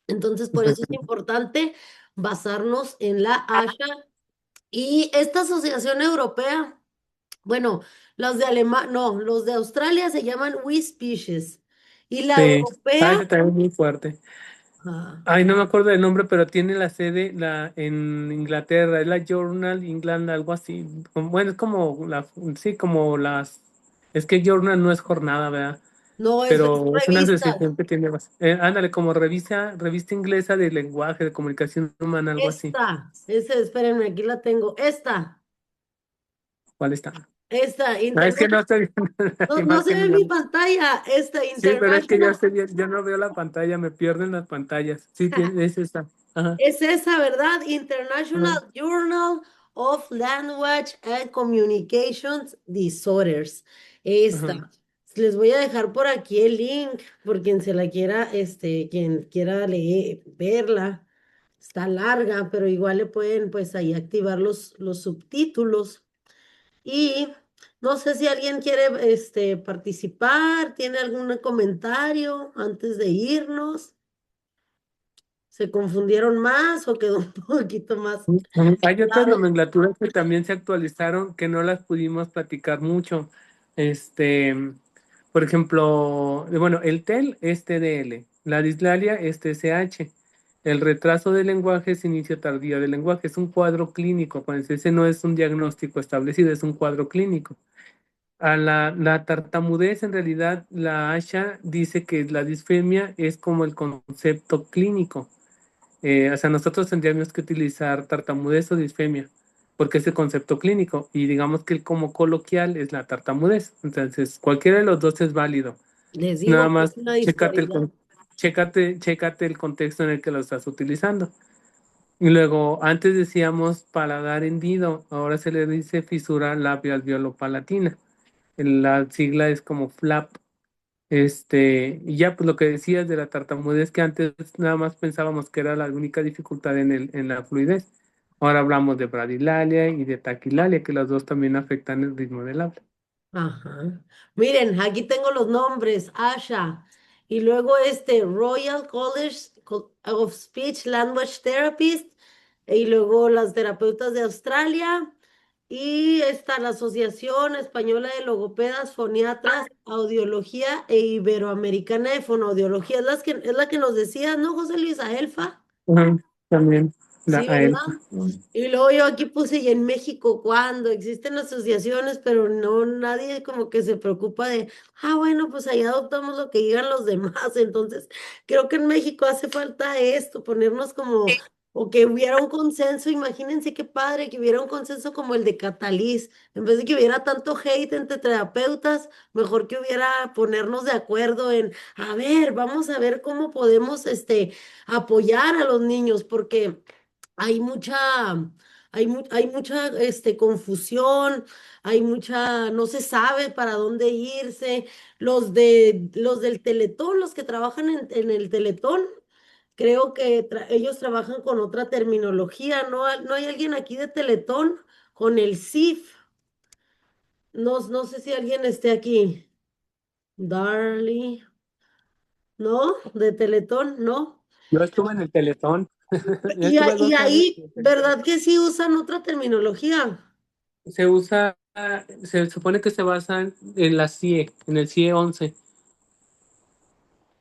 Entonces, por eso es importante basarnos en la ASHA y esta asociación europea. Bueno, los de Alemania, no, los de Australia se llaman We Species y la Sí. Ah, europea, ese también es muy fuerte. ah, Ay, no me acuerdo del nombre, pero tiene la sede en Inglaterra, es la Journal England, algo así. Bueno, es como sí, es que Journal no es jornada, ¿verdad? no, es Pero es una revistas. asociación que tiene ándale, como revista inglesa de lenguaje, de comunicación humana, algo así. Espérenme, aquí la tengo. ¿Cuál está? Esta, Ah, es que no estoy viendo la no, no se imagen. ve en mi pantalla, esta Sí, pero es que yo, International. yo no veo la pantalla, me pierden las pantallas. Sí, es esa. Ajá, Es esa, ¿verdad? ajá, International Journal of Language and Communications Disorders. ajá. Esta. Les voy a dejar por aquí el link por quien se la quiera, quien quiera leer, verla. Está larga, pero igual le pueden pues ahí activar los subtítulos. Y no sé si alguien quiere participar, tiene algún comentario antes de irnos. ¿Se confundieron más o quedó un poquito más Hay otras claro? nomenclaturas que también se actualizaron que no las pudimos platicar mucho. Este, por ejemplo, bueno, el TEL es TDL, la dislalia es TSH, el retraso del lenguaje es inicio tardío del lenguaje, es un cuadro clínico, pues ese no es un diagnóstico establecido, es un cuadro clínico. A la tartamudez, en realidad, la ASHA dice que la disfemia es como el concepto clínico. O sea, nosotros tendríamos que utilizar tartamudez o disfemia, porque es el concepto clínico, y digamos que el como coloquial es la tartamudez. Entonces, cualquiera de los dos es válido. Les Nada digo que es más una chécate disparidad. chécate el contexto en el que lo estás utilizando. Y luego, antes decíamos paladar hendido, ahora se le dice fisura labial violopalatina. La sigla es como FLAP. Y ya pues lo que decías de la tartamudez, que antes nada más pensábamos que era la única dificultad en la fluidez. Ahora hablamos de bradilalia y de taquilalia, que las dos también afectan el ritmo del habla. Ajá. Miren, aquí tengo los nombres, Asha, y luego Royal College of Speech Language Therapist, y luego las terapeutas de Australia, y está la Asociación Española de Logopedas, Foniatras, Audiología e Iberoamericana de Fonoaudiología. Es la que nos decías, ¿no, José Luis Aelfa? Ujú, también la Sí, AEL. ¿verdad? Y luego yo aquí puse, y en México, ¿cuándo? Existen asociaciones, pero no, nadie como que se preocupa de, bueno, pues ahí adoptamos lo que digan los demás. Entonces, creo que en México hace falta esto, ponernos como, o que hubiera un consenso. Imagínense qué padre que hubiera un consenso como el de Catalís. En vez de que hubiera tanto hate entre terapeutas, mejor que hubiera ponernos de acuerdo en, a ver, vamos a ver cómo podemos, apoyar a los niños, porque hay mucha, hay mucha confusión, hay mucha, no se sabe para dónde irse. Los del Teletón, los que trabajan en el Teletón, creo que ellos trabajan con otra terminología. ¿No, no hay alguien aquí de Teletón con el CIF? No, no sé si alguien esté aquí. Darly, ¿no? De Teletón, ¿no? Yo estuve en el Teletón, yo Y, estuve y 2 años en ahí, el Teletón. ¿verdad que sí usan otra terminología? Se usa, se supone que se basa en la CIE, en el CIE 11.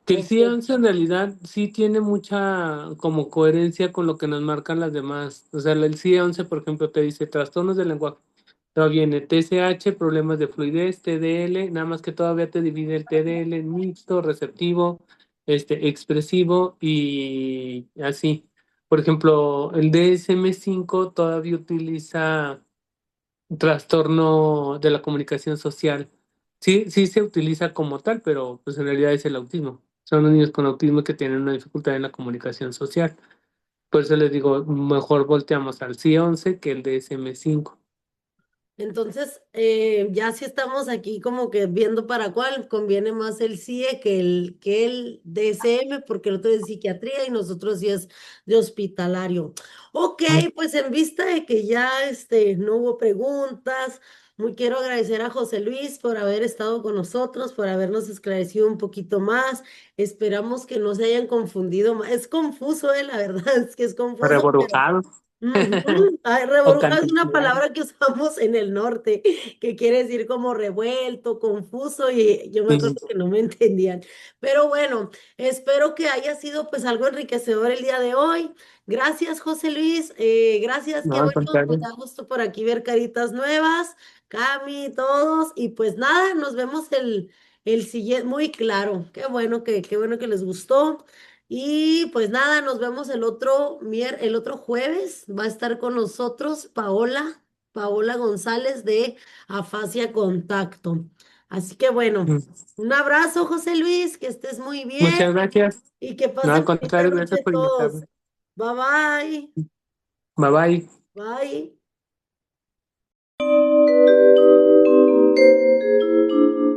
Que el Ok. CIE-11 en realidad sí tiene mucha como coherencia con lo que nos marcan las demás. O sea, el CIE-11, por ejemplo, te dice trastornos del lenguaje. Luego viene TSH, problemas de fluidez, TDL, nada más que todavía te divide el TDL en mixto, receptivo, expresivo y así. Por ejemplo, el DSM-5 todavía utiliza trastorno de la comunicación social. Sí, sí se utiliza como tal, pero pues en realidad es el autismo. Son los niños con autismo que tienen una dificultad en la comunicación social. Por eso les digo, mejor volteamos al C11 que el DSM-5. Entonces, ya si estamos aquí como que viendo para cuál conviene más el CIE que el DSM, porque el otro es de psiquiatría y nosotros sí es de hospitalario. Ok, pues en vista de que ya no hubo preguntas, muy quiero agradecer a José Luis por haber estado con nosotros, por habernos esclarecido un poquito más. Esperamos que no se hayan confundido más. Es confuso, la verdad, es que es confuso, pero Reborujado ujú. Ay, o reborujado es una cantinflado. palabra que usamos en el norte, que quiere decir como revuelto, confuso, y yo me acuerdo Sí. que no me entendían. Pero bueno, espero que haya sido pues algo enriquecedor el día de hoy. Gracias, José Luis. Gracias, qué No, al bueno, me contrario. da gusto por aquí ver caritas nuevas, Cami, todos, y pues nada, nos vemos el siguiente, muy claro, qué bueno que les gustó. Y pues nada, nos vemos el otro jueves. Va a estar con nosotros Paola González de Afasia Contacto. Así que bueno, un abrazo, José Luis, que estés muy bien Muchas gracias. y que No, al pasen bonita contrario, gracias noche por todos. invitarme. Bye bye. Bye bye. Bye.